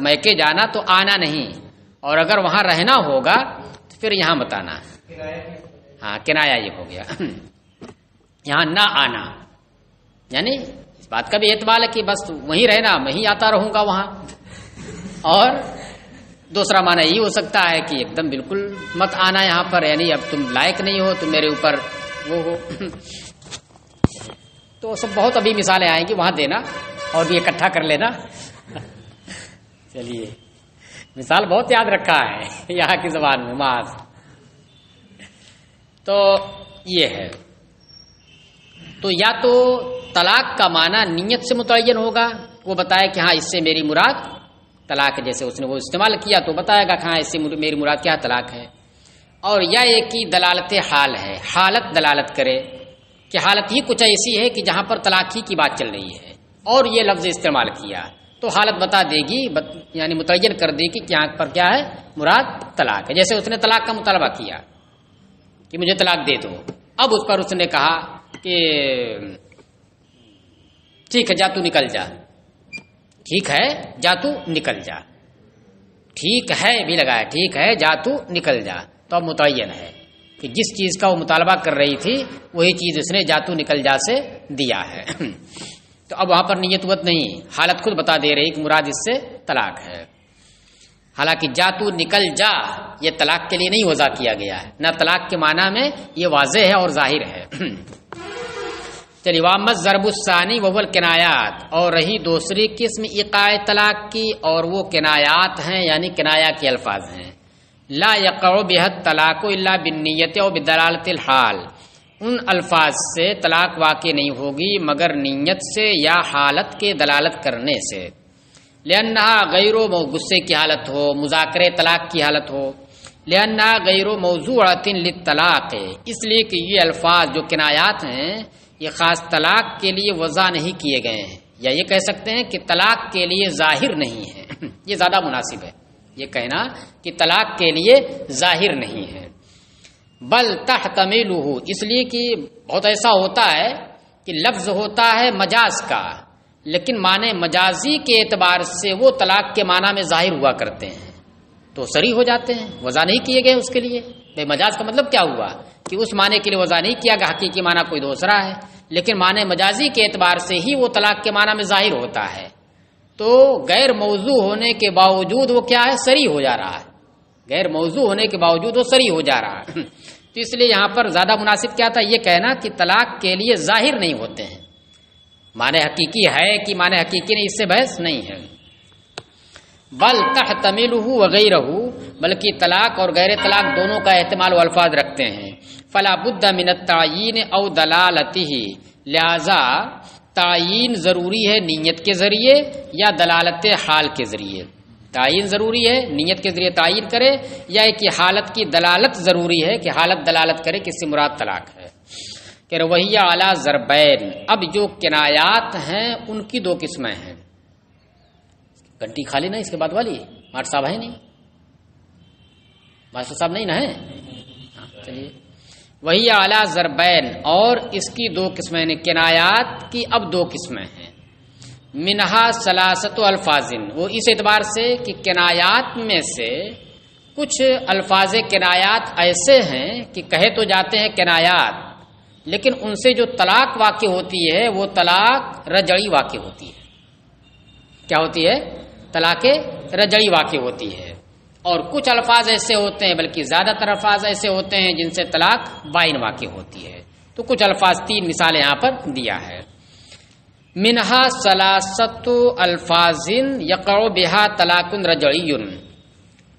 میکے جانا تو آنا نہیں، اور اگر وہاں رہنا ہوگا تو پھر یہاں بتانا۔ ہاں کنایا یہ ہو گیا، یہاں نہ آنا، یعنی اس بات کا بھی اعتبار ہے کہ بس وہیں رہنا، وہیں آتا رہوں گا وہاں، اور دوسرا معنی یہ ہو سکتا ہے کہ ایک دم بالکل مت آنا یہاں پر، یعنی اب تم لائق نہیں ہو، تم میرے اوپر وہ ہو۔ تو سب بہت ابھی مثالیں آئیں گی، وہاں دینا اور بھی اکٹھا کر لینا۔ چلیے مثال بہت یاد رکھا ہے یہاں کی زبان میں معاذ۔ تو یہ ہے، تو یا تو طلاق کا معنی نیت سے متعین ہوگا، وہ بتائے کہ ہاں اس سے میری مراد طلاق ہے، جیسے اس نے وہ استعمال کیا تو بتائے گا کہ ہاں اس سے میری مراد کیا طلاق ہے، اور یا ایک ہی دلالت حال ہے، حالت دلالت کرے کہ حالت ہی کچھ ایسی ہے کہ جہاں پر طلاق ہی کی بات چل رہی ہے اور یہ لفظ استعمال کیا، تو حالت بتا دے گی، یعنی متعین کر دے گی کہ یہاں پر کیا ہے، مراد طلاق ہے۔ جیسے اس نے طلاق کا مطالبہ کیا کہ مجھے طلاق دے دو، اب اس پر اس نے کہا کہ ٹھیک ہے جا تو نکل جا، ٹھیک ہے جا تو نکل جا، ٹھیک ہے بھی لگایا، ٹھیک ہے جا تو نکل جا، تو اب متعین ہے کہ جس چیز کا وہ مطالبہ کر رہی تھی وہی چیز اس نے جا تو نکل جا سے دیا ہے۔ تو اب وہاں پر نیت وت نہیں، حالت خود بتا دے رہی کہ مراد اس سے طلاق ہے، حالانکہ جا تو نکل جا یہ طلاق کے لیے نہیں وضع کیا گیا ہے، نہ طلاق کے معنی میں یہ واضح ہے اور ظاہر ہے۔ چلیے وامت ضرب الثانی وول کنایات، اور رہی دوسری قسم ایقاع طلاق کی، اور وہ کنایات ہیں، یعنی کنایا کے الفاظ ہیں۔ لا یقع بہ الطلاق الا بالنیت و بدلالت الحال، ان الفاظ سے طلاق واقع نہیں ہوگی مگر نیت سے یا حالت کے دلالت کرنے سے، لأنہا غیر غصے کی حالت ہو، مذاکرے طلاق کی حالت ہو، لأنہا غیر موضوعۃ للطلاق، اس لیے کہ یہ الفاظ جو کنایات ہیں یہ خاص طلاق کے لیے وضع نہیں کیے گئے ہیں، یا یہ کہہ سکتے ہیں کہ طلاق کے لیے ظاہر نہیں ہے، یہ زیادہ مناسب ہے یہ کہنا کہ طلاق کے لیے ظاہر نہیں ہے، بل تحتملہ، اس لیے کہ بہت ایسا ہوتا ہے کہ لفظ ہوتا ہے مجاز کا، لیکن معنی مجازی کے اعتبار سے وہ طلاق کے معنی میں ظاہر ہوا کرتے ہیں تو صریح ہو جاتے ہیں، وضع نہیں کیے گئے اس کے لیے۔ بے مجاز کا مطلب کیا ہوا کہ اس معنی کے لیے وضع نہیں کیا گیا، حقیقی معنی کوئی دوسرا ہے، لیکن معنی مجازی کے اعتبار سے ہی وہ طلاق کے معنی میں ظاہر ہوتا ہے، تو غیر موضوع ہونے کے باوجود وہ کیا ہے، صریح ہو جا رہا ہے، غیر موضوع ہونے کے باوجود وہ صریح ہو جا رہا ہے۔ تو اس لیے یہاں پر زیادہ مناسب کیا تھا، یہ کہنا کہ طلاق کے لیے ظاہر نہیں ہوتے ہیں، معنی حقیقی ہے کہ معنی حقیقی نہیں، اس سے بحث نہیں ہے۔ بل تحتملہ وغیرہ، بلکہ طلاق اور غیر طلاق دونوں کا احتمال و الفاظ رکھتے ہیں۔ فلا بد من التعیین او دلالتہ، لہذا تعیین ضروری ہے نیت کے ذریعے یا دلالت حال کے ذریعے، تعیین ضروری ہے نیت کے ذریعے تعیین کرے، یا ایک حالت کی دلالت ضروری ہے کہ حالت دلالت کرے کہ اس سے مراد طلاق ہے۔ کہ رویہ اعلی ضربین، اب جو کنایات ہیں ان کی دو قسمیں ہیں، گھنٹی خالی نا اس کے بعد والی مار صاحب ہے نہیں، ماسٹر صاحب نہیں نا ہے؟ چلیے وہی اعلیٰ ضربین، اور اس کی دو قسمیں ہیں، کنایات کی اب دو قسمیں ہیں، منہا ثلاثۃ الفاظ، وہ اس اعتبار سے کہ کنایات میں سے کچھ الفاظ کنایات ایسے ہیں کہ کہے تو جاتے ہیں کنایات، لیکن ان سے جو طلاق واقع ہوتی ہے وہ طلاق رجعی واقع ہوتی ہے۔ کیا ہوتی ہے؟ طلاق رجعی واقع ہوتی ہے۔ اور کچھ الفاظ ایسے ہوتے ہیں، بلکہ زیادہ تر الفاظ ایسے ہوتے ہیں جن سے طلاق بائن واقع ہوتی ہے۔ تو کچھ الفاظ، تین مثالیں یہاں پر دیا ہے۔ منہا ثلاثۃ الفاظ یقع بہا طلاق رجعی،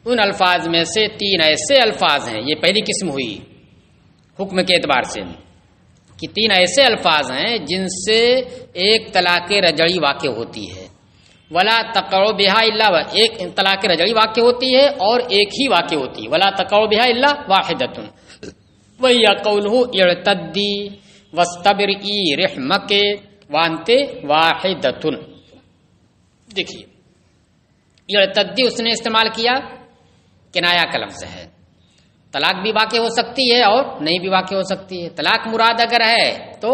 ان الفاظ میں سے تین ایسے الفاظ ہیں، یہ پہلی قسم ہوئی حکم کے اعتبار سے، کہ تین ایسے الفاظ ہیں جن سے ایک طلاق رجعی واقع ہوتی ہے۔ ولا تقع بہا الا، ایک طلاق رجعی واقع ہوتی ہے اور ایک ہی واقع ہوتی ہے، ولا تقع بہا الا واحدۃ، وہی قولہ اعتدی واستبرئی رحمک وانت واحدۃ۔ دیکھیے اعتدی اس نے استعمال کیا، کنایا کا لفظ ہے، طلاق بھی واقع ہو سکتی ہے اور نہیں بھی واقع ہو سکتی ہے۔ طلاق مراد اگر ہے تو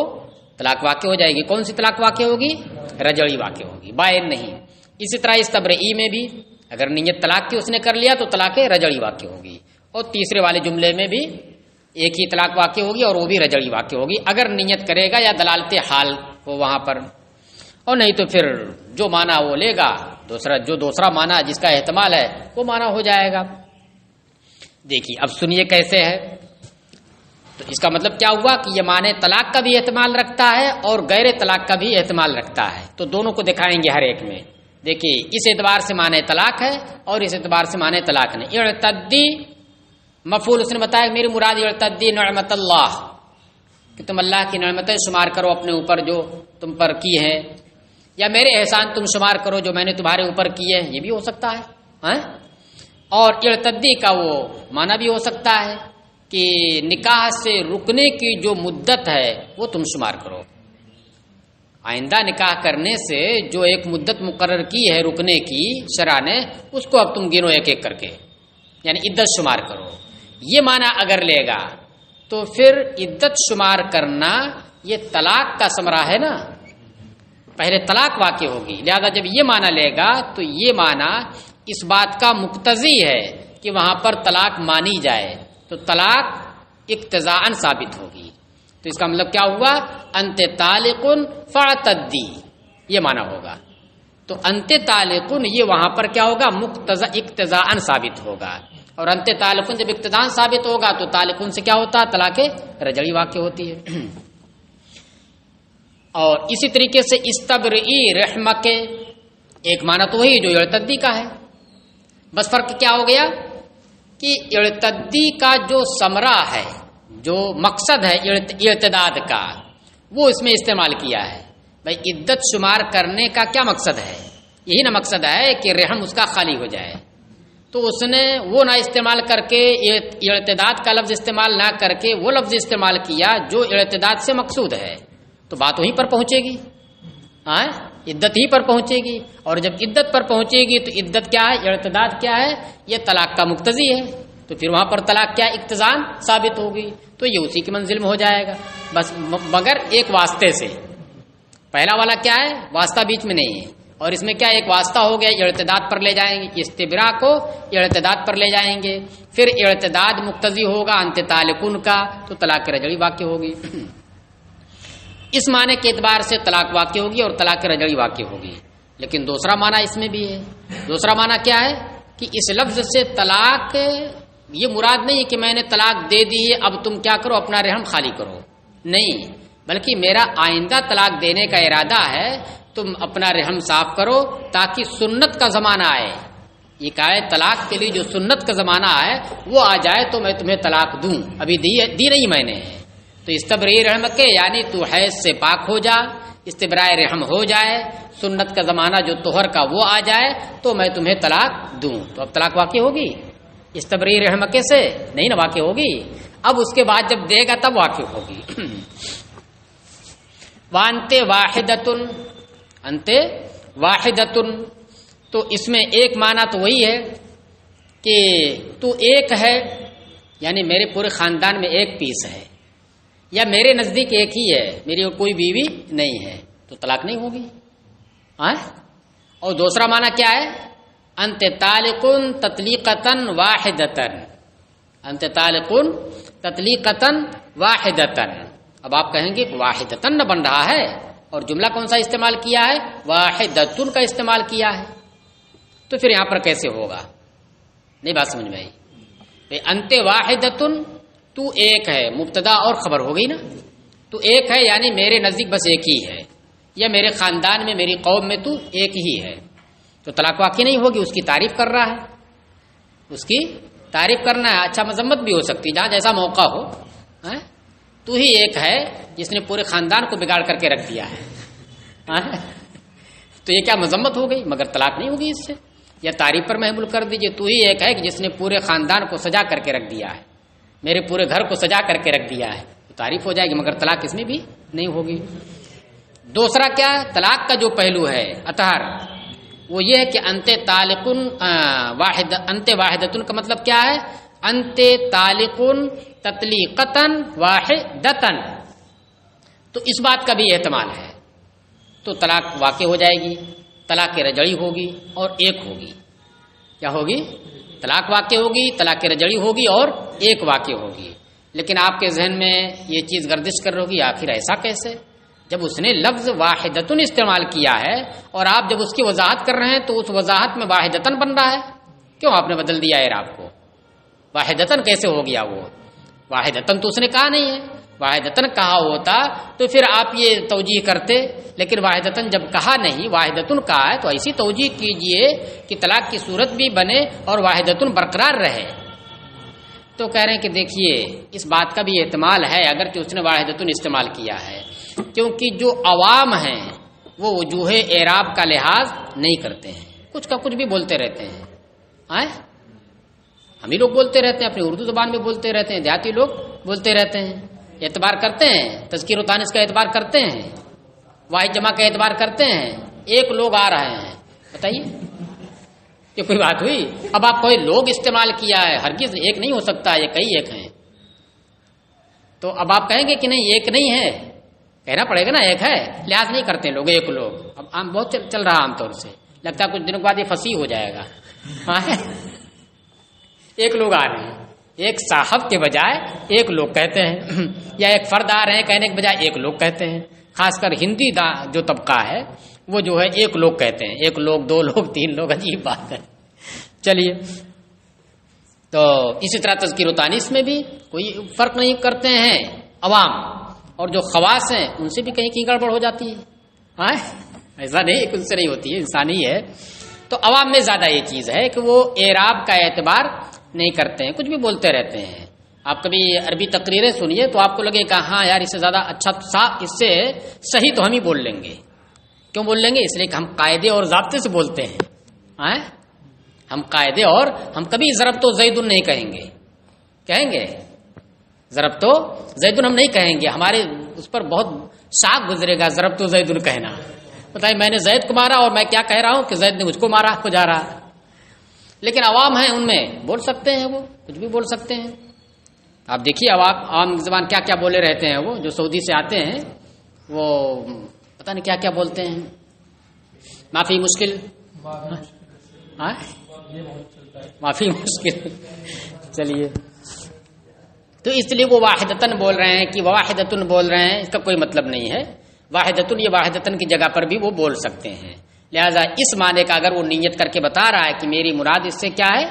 طلاق واقع ہو جائے گی، کون سی طلاق واقع ہوگی؟ رجعی واقع ہوگی، بائن نہیں۔ اسی طرح استبرئی میں بھی اگر نیت طلاق کی اس نے کر لیا تو طلاق رجعی واقع ہوگی، اور تیسرے والے جملے میں بھی ایک ہی طلاق واقع ہوگی اور وہ بھی رجعی واقع ہوگی اگر نیت کرے گا یا دلالت حال ہو وہاں پر، اور نہیں تو پھر جو معنی وہ لے گا، دوسرا معنی جس کا احتمال ہے وہ معنی ہو جائے گا۔ دیکھیے اب سنیے کیسے ہے، تو اس کا مطلب کیا ہوا کہ یہ معنی طلاق کا بھی احتمال رکھتا ہے اور غیر طلاق کا بھی احتمال رکھتا ہے، تو دونوں کو دکھائیں گے ہر ایک میں۔ دیکھیے اس اعتبار سے معنی طلاق ہے اور اس اعتبار سے معنی طلاق نہیں۔ اعتدی مفعول اس نے بتایا میری مراد اعتدی نعمت اللہ، کہ تم اللہ کی نعمتیں شمار کرو اپنے اوپر جو تم پر کی ہے، یا میرے احسان تم شمار کرو جو میں نے تمہارے اوپر کیے، یہ بھی ہو سکتا ہے۔ اور اعتدی کا وہ معنی بھی ہو سکتا ہے کہ نکاح سے رکنے کی جو مدت ہے وہ تم شمار کرو، آئندہ نکاح کرنے سے جو ایک مدت مقرر کی ہے رکنے کی شرع نے، اس کو اب تم گنو ایک ایک کر کے، یعنی عدت شمار کرو۔ یہ معنی اگر لے گا تو پھر عدت شمار کرنا یہ طلاق کا ثمرہ ہے نا، پہلے طلاق واقع ہوگی، لہذا جب یہ معنی لے گا تو یہ معنی اس بات کا مقتضی ہے کہ وہاں پر طلاق مانی جائے، تو طلاق اقتضاءً ثابت ہوگی۔ تو اس کا مطلب کیا ہوا؟ انت طالق فاعتدی، یہ معنی ہوگا۔ تو انت طالق یہ وہاں پر کیا ہوگا؟ اقتضاءً ثابت ہوگا، اور انت طالق جب اقتضاءً ثابت ہوگا تو طالق سے کیا ہوتا ہے؟ طلاق رجعی واقع ہوتی ہے۔ اور اسی طریقے سے استبرئی رحمک، ایک معنی تو وہی جو اعتدی کا ہے، بس فرق کیا ہو گیا کہ اعتدی کا جو ثمرہ ہے، جو مقصد ہے اعتداد کا، وہ اس میں استعمال کیا ہے۔ بھائی عدت شمار کرنے کا کیا مقصد ہے؟ یہی نا مقصد ہے کہ رحم اس کا خالی ہو جائے، تو اس نے وہ نہ استعمال کر کے اعتداد کا لفظ استعمال نہ کر کے وہ لفظ استعمال کیا جو اعتداد سے مقصود ہے، تو بات وہیں پر پہنچے گی، عدت ہی پر پہنچے گی، اور جب عدت پر پہنچے گی تو عدت کیا ہے؟ اعتداد کیا ہے؟ یہ طلاق کا مقتضی ہے، تو پھر وہاں پر طلاق کیا اقتضاءً ثابت ہوگی، تو یہ اسی کی منزل میں ہو جائے گا بس، مگر ایک واسطے سے۔ پہلا والا کیا ہے؟ واسطہ بیچ میں نہیں ہے، اور اس میں کیا ایک واسطہ ہو گیا، اعتداد پر لے جائیں گے، استبراء کو اعتداد پر لے جائیں گے، پھر اعتداد مقتضی ہوگا انت طالقن کا، تو طلاق رجعی واقع ہوگی۔ اس معنی کے اعتبار سے طلاق واقع ہوگی اور طلاق رجعی واقع ہوگی، لیکن دوسرا معنی اس میں بھی ہے۔ دوسرا معنی کیا ہے کہ اس لفظ سے طلاق یہ مراد نہیں ہے کہ میں نے طلاق دے دی ہے اب تم کیا کرو اپنا رحم خالی کرو، نہیں، بلکہ میرا آئندہ طلاق دینے کا ارادہ ہے، تم اپنا رحم صاف کرو تاکہ سنت کا زمانہ آئے، یہ کہا ہے طلاق کے لیے جو سنت کا زمانہ ہے وہ آ جائے تو میں تمہیں طلاق دوں، ابھی دی نہیں میں نے، تو استبرئی رحم کے یعنی تو حیض سے پاک ہو جا، استبراء رحم ہو جائے، سنت کا زمانہ جو طہر کا وہ آ جائے تو میں تمہیں طلاق دوں، تو اب طلاق واقع ہوگی استبرئی رحم کے سے نہیں نا واقع ہوگی، اب اس کے بعد جب دے گا تب واقع ہوگی۔ وانت واحدتن، انت واحدتن، تو اس میں ایک معنی تو وہی ہے کہ تو ایک ہے یعنی میرے پورے خاندان میں ایک پیس ہے، یا میرے نزدیک ایک ہی ہے، میری اور کوئی بیوی نہیں ہے، تو طلاق نہیں ہوگی. اور دوسرا معنی کیا ہے؟ انت طالقن تطلیقتن واحدتن، انت طالقن تطلیقتن واحدتن. اب آپ کہیں گے واحدتن نہ بن رہا ہے، اور جملہ کون سا استعمال کیا ہے؟ واحدتن کا استعمال کیا ہے، تو پھر یہاں پر کیسے ہوگا؟ نہیں بات سمجھ میں آئی. انت واحدتن، تو ایک ہے، مبتدا اور خبر ہو گئی نا. تو ایک ہے یعنی میرے نزدیک بس ایک ہی ہے، یا میرے خاندان میں میری قوم میں تو ایک ہی ہے، تو طلاق واقع نہیں ہوگی. اس کی تعریف کر رہا ہے، اس کی تعریف کرنا ہے. اچھا مذمت بھی ہو سکتی ہے جہاں جیسا موقع ہو. تو ہی ایک ہے جس نے پورے خاندان کو بگاڑ کر کے رکھ دیا ہے، تو یہ کیا مذمت ہو گئی؟ مگر طلاق نہیں ہوگی اس سے. یا تعریف پر محمول کر دیجئے، تو ہی ایک ہے کہ جس نے پورے خاندان کو سجا کر کے رکھ دیا ہے، میرے پورے گھر کو سجا کر کے رکھ دیا ہے، تو تعریف ہو جائے گی، مگر طلاق اس میں بھی نہیں ہوگی. دوسرا کیا ہے؟ طلاق کا جو پہلو ہے اطہر، وہ یہ ہے کہ انت طالقن واحد، انت واحدتن کا مطلب کیا ہے؟ انت طالقن تطلیقتن واحدتن. تو اس بات کا بھی احتمال ہے، تو طلاق واقع ہو جائے گی، طلاق رجعی ہوگی اور ایک ہوگی. کیا ہوگی؟ طلاق واقع ہوگی، طلاق رجعی ہوگی اور ایک واقع ہوگی. لیکن آپ کے ذہن میں یہ چیز گردش کر رہی ہوگی آخر ایسا کیسے، جب اس نے لفظ واحدتن استعمال کیا ہے اور آپ جب اس کی وضاحت کر رہے ہیں تو اس وضاحت میں واحدتن بن رہا ہے، کیوں آپ نے بدل دیا اعراب کو؟ واحدتن کیسے ہو گیا؟ وہ واحدتن تو اس نے کہا نہیں ہے، واحدتن کہا ہوتا تو پھر آپ یہ توجیہ کرتے، لیکن واحدتن جب کہا نہیں، واحدتن کہا ہے، تو ایسی توجیہ کیجئے کہ طلاق کی صورت بھی بنے اور واحدتن برقرار رہے. تو کہہ رہے ہیں کہ دیکھیے اس بات کا بھی احتمال ہے اگرچہ اس نے واحدتن استعمال کیا ہے، کیونکہ جو عوام ہیں وہ وجوہ اعراب کا لحاظ نہیں کرتے ہیں، کچھ کا کچھ بھی بولتے رہتے ہیں. ہم ہی لوگ بولتے رہتے ہیں، اپنی اردو زبان میں بولتے رہتے ہیں، دیہاتی لوگ بولتے رہتے ہیں. اعتبار کرتے ہیں، تذکیر و تانیث کا اعتبار کرتے ہیں، واحد جمع کا اعتبار کرتے ہیں. ایک لوگ آ رہے ہیں، بتائیے یہ کوئی بات ہوئی؟ اب آپ کوئی لوگ استعمال کیا ہے، ہرگز ایک نہیں ہو سکتا، یہ کئی ایک ہیں. تو اب آپ کہیں گے کہ نہیں ایک نہیں ہے، کہنا پڑے گا نا ایک ہے، لحاظ نہیں کرتے لوگ ایک لوگ. اب عام بہت چل رہا عام طور سے، لگتا ہے کچھ دنوں کے بعد یہ فصیح ہو جائے گا. ایک لوگ آ رہے ہیں، ایک صاحب کے بجائے ایک لوگ کہتے ہیں، یا ایک فرد آ رہے ہیں کہنے کے بجائے ایک لوگ کہتے ہیں. خاص کر ہندی جو طبقہ ہے وہ جو ہے ایک لوگ کہتے ہیں، ایک لوگ، دو لوگ، تین لوگ، عجیب بات ہے. چلیے، تو اسی طرح تذکیر و تانیث میں بھی کوئی فرق نہیں کرتے ہیں عوام، اور جو خواص ہیں ان سے بھی کہیں کی گڑبڑ ہو جاتی ہے. ایسا نہیں کہ ان سے نہیں ہوتی ہے، انسانی ہے. تو عوام میں زیادہ یہ چیز ہے کہ وہ اعراب کا اعتبار نہیں کرتے ہیں، کچھ بھی بولتے رہتے ہیں. آپ کبھی عربی تقریریں سنیے تو آپ کو لگے کہ ہاں یار اس سے زیادہ اچھا، اس سے صحیح تو ہم ہی بول لیں گے. کیوں بول لیں گے؟ اس لیے کہ ہم قاعدے اور ضابطے سے بولتے ہیں. ہم قاعدے، اور ہم کبھی ضرب تو زیدن نہیں کہیں گے. کہیں گے ضرب تو زیدن ہم نہیں کہیں گے، ہمارے اس پر بہت شاک گزرے گا ضرب تو زیدن کہنا. بتائیے میں نے زید کو مارا اور میں کیا کہہ رہا ہوں کہ زید نے مجھ کو مارا ہو جا رہا. لیکن عوام ہیں ان میں بول سکتے ہیں، وہ کچھ بھی بول سکتے ہیں. آپ دیکھیے عوام زبان کیا کیا بولے رہتے ہیں. وہ جو سعودی سے آتے ہیں وہ پتہ نہیں کیا کیا بولتے ہیں. معافی مشکل، معافی مشکل. چلیے، تو اس لیے وہ واحدتن بول رہے ہیں کہ واحدتن بول رہے ہیں، اس کا کوئی مطلب نہیں ہے. واحدتن، یہ واحدتن کی جگہ پر بھی وہ بول سکتے ہیں. لہذا اس معنی کا اگر وہ نیت کر کے بتا رہا ہے کہ میری مراد اس سے کیا ہے،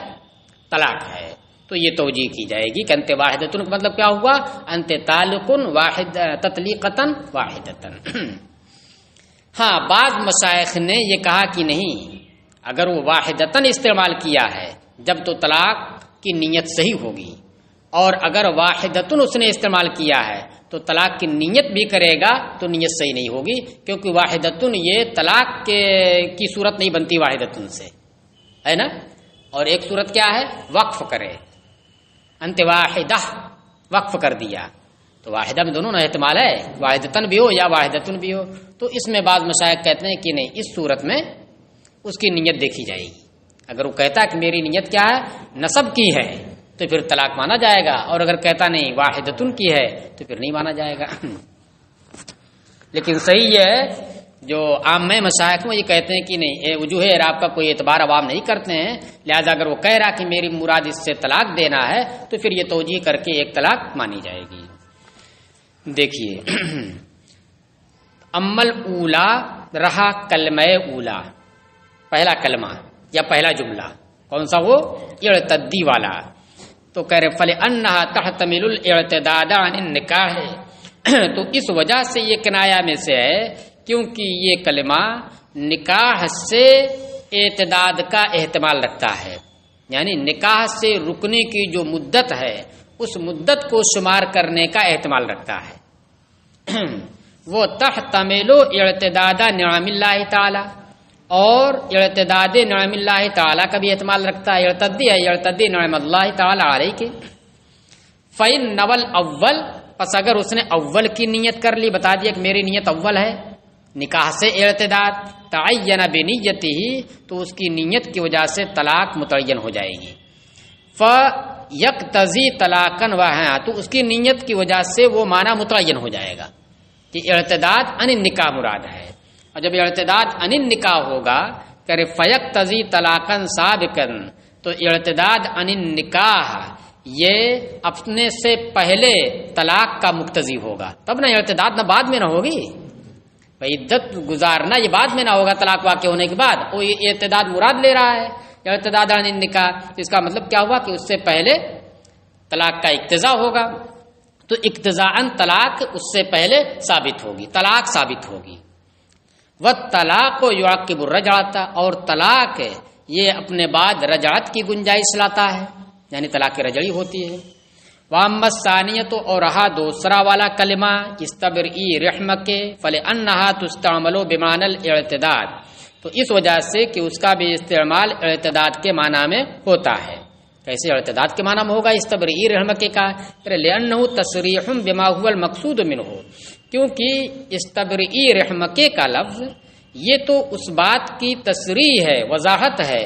طلاق ہے، تو یہ توجیہ کی جائے گی کہ انت واحدتن کا مطلب کیا ہوا؟ انت طالقن واحد تطلیقتن واحدتن. ہاں، بعض مشائخ نے یہ کہا کہ نہیں، اگر وہ واحدتن استعمال کیا ہے جب تو طلاق کی نیت صحیح ہوگی، اور اگر واحدتن اس نے استعمال کیا ہے تو طلاق کی نیت بھی کرے گا تو نیت صحیح نہیں ہوگی، کیونکہ واحدتن یہ طلاق کی صورت نہیں بنتی واحدتن سے، ہے نا. اور ایک صورت کیا ہے؟ وقف کرے، انت واحدہ وقف کر دیا، تو واحدہ میں دونوں نا احتمال ہے، واحدتن بھی ہو یا واحدتن بھی ہو. تو اس میں بعض مشائخ کہتے ہیں کہ نہیں، اس صورت میں اس کی نیت دیکھی جائے گی. اگر وہ کہتا کہ میری نیت کیا ہے نصب کی ہے تو پھر طلاق مانا جائے گا، اور اگر کہتا نہیں واحدتن کی ہے تو پھر نہیں مانا جائے گا۔ لیکن صحیح یہ ہے جو عام مشائخ میں یہ کہتے ہیں کہ نہیں وجوہ اعراب کا کوئی اعتبار عوام نہیں کرتے ہیں، لہذا اگر وہ کہہ رہا کہ میری مراد اس سے طلاق دینا ہے تو پھر یہ توجیہ کر کے ایک طلاق مانی جائے گی۔ دیکھیے امل اولا رہا کلمہ اولا، پہلا کلمہ یا پہلا جملہ کون سا؟ وہ اعتدی والا۔ تو کہہ رہے فلانھا تحتمل الاعتداد عن النکاح، تو اس وجہ سے یہ کنایا میں سے ہے کیونکہ یہ کلمہ نکاح سے اعتداد کا احتمال رکھتا ہے، یعنی نکاح سے رکنے کی جو مدت ہے اس مدت کو شمار کرنے کا احتمال رکھتا ہے۔ وہ تحتمل اعتداد نعم اللہ تعالی، اور اعتداد نعم اللہ تعالی کا بھی احتمال رکھتا ہے۔ اعتدی نعم اللہ تعالی علیہ کے فإن نول اول، پس اگر اس نے اول کی نیت کر لی، بتا دیا کہ میری نیت اول ہے نکاح سے اعتداد، تعین بنیتہ، تو اس کی نیت کی وجہ سے طلاق متعین ہو جائے گی۔ فیقتضی طلاقا واحدا، تو اس کی نیت کی وجہ سے وہ معنی متعین ہو جائے گا کہ اعتداد عن النکاح مراد ہے، اور جب اعتداد عن النکاح ہوگا کہ فیقتضی طلاقا سابقا، تو اعتداد عن النکاح یہ اپنے سے پہلے طلاق کا مقتضی ہوگا، تب نہ اعتداد نہ بعد میں نہ ہوگی، عدت گزارنا یہ بعد میں نہ ہوگا طلاق واقع ہونے کے بعد، وہ اعتداد مراد لے رہا ہے اعتداد عن النکاح، اس کا مطلب کیا ہوا کہ اس سے پہلے طلاق کا اقتضاء ہوگا، تو اقتضاءً طلاق اس سے پہلے ثابت ہوگی، طلاق ثابت ہوگی۔ والطلاق یعقب الرجعۃ، اور طلاق یہ اپنے بعد رجعت کی گنجائش لاتا ہے، یعنی طلاق رجعی ہوتی ہے۔ واما الثانیۃ، اور رہا دوسرا والا کلمہ استبرئی رحمک، فلانھا تستعمل بمعنی الاعتداد، تو اس وجہ سے کہ اس کا بھی استعمال اعتداد کے معنی میں ہوتا ہے۔ کیسے اعتداد کے معنی میں ہوگا استبرئی رحمک کا؟ لأنہ تصریح بما هو المقصود منہ، کیونکہ استبرئی رحمک کا لفظ یہ تو اس بات کی تصریح ہے، وضاحت ہے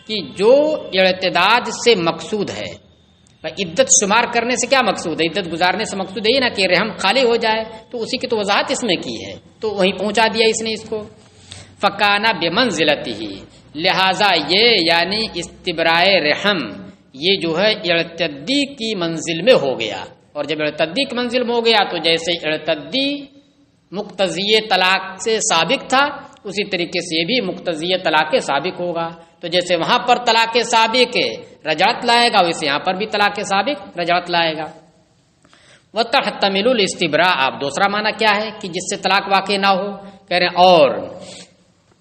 کہ جو اعتداد سے مقصود ہے۔ عدت شمار کرنے سے کیا مقصود ہے؟ عدت گزارنے سے مقصود ہے نا کہ رحم خالی ہو جائے، تو اسی کی تو وضاحت اس میں کی ہے، تو وہیں پہنچا دیا اس نے اس کو۔ فکانہ بمنزلتہ، لہذا یہ یعنی استبراء رحم یہ جو ہے اعتدی کی منزل میں ہو گیا، اور جب اعتدی کی منزل میں ہو گیا تو جیسے اعتدی مقتضی طلاق سے سابق تھا اسی طریقے سے یہ بھی مقتضی طلاق سابق ہوگا، تو جیسے وہاں پر طلاق سابق رجعت لائے گا ویسے یہاں پر بھی طلاق سابق رجعت لائے گا۔ وتحتمل الاستبراء، اب دوسرا معنی کیا ہے کہ جس سے طلاق واقع نہ ہو، کہہ رہے ہیں اور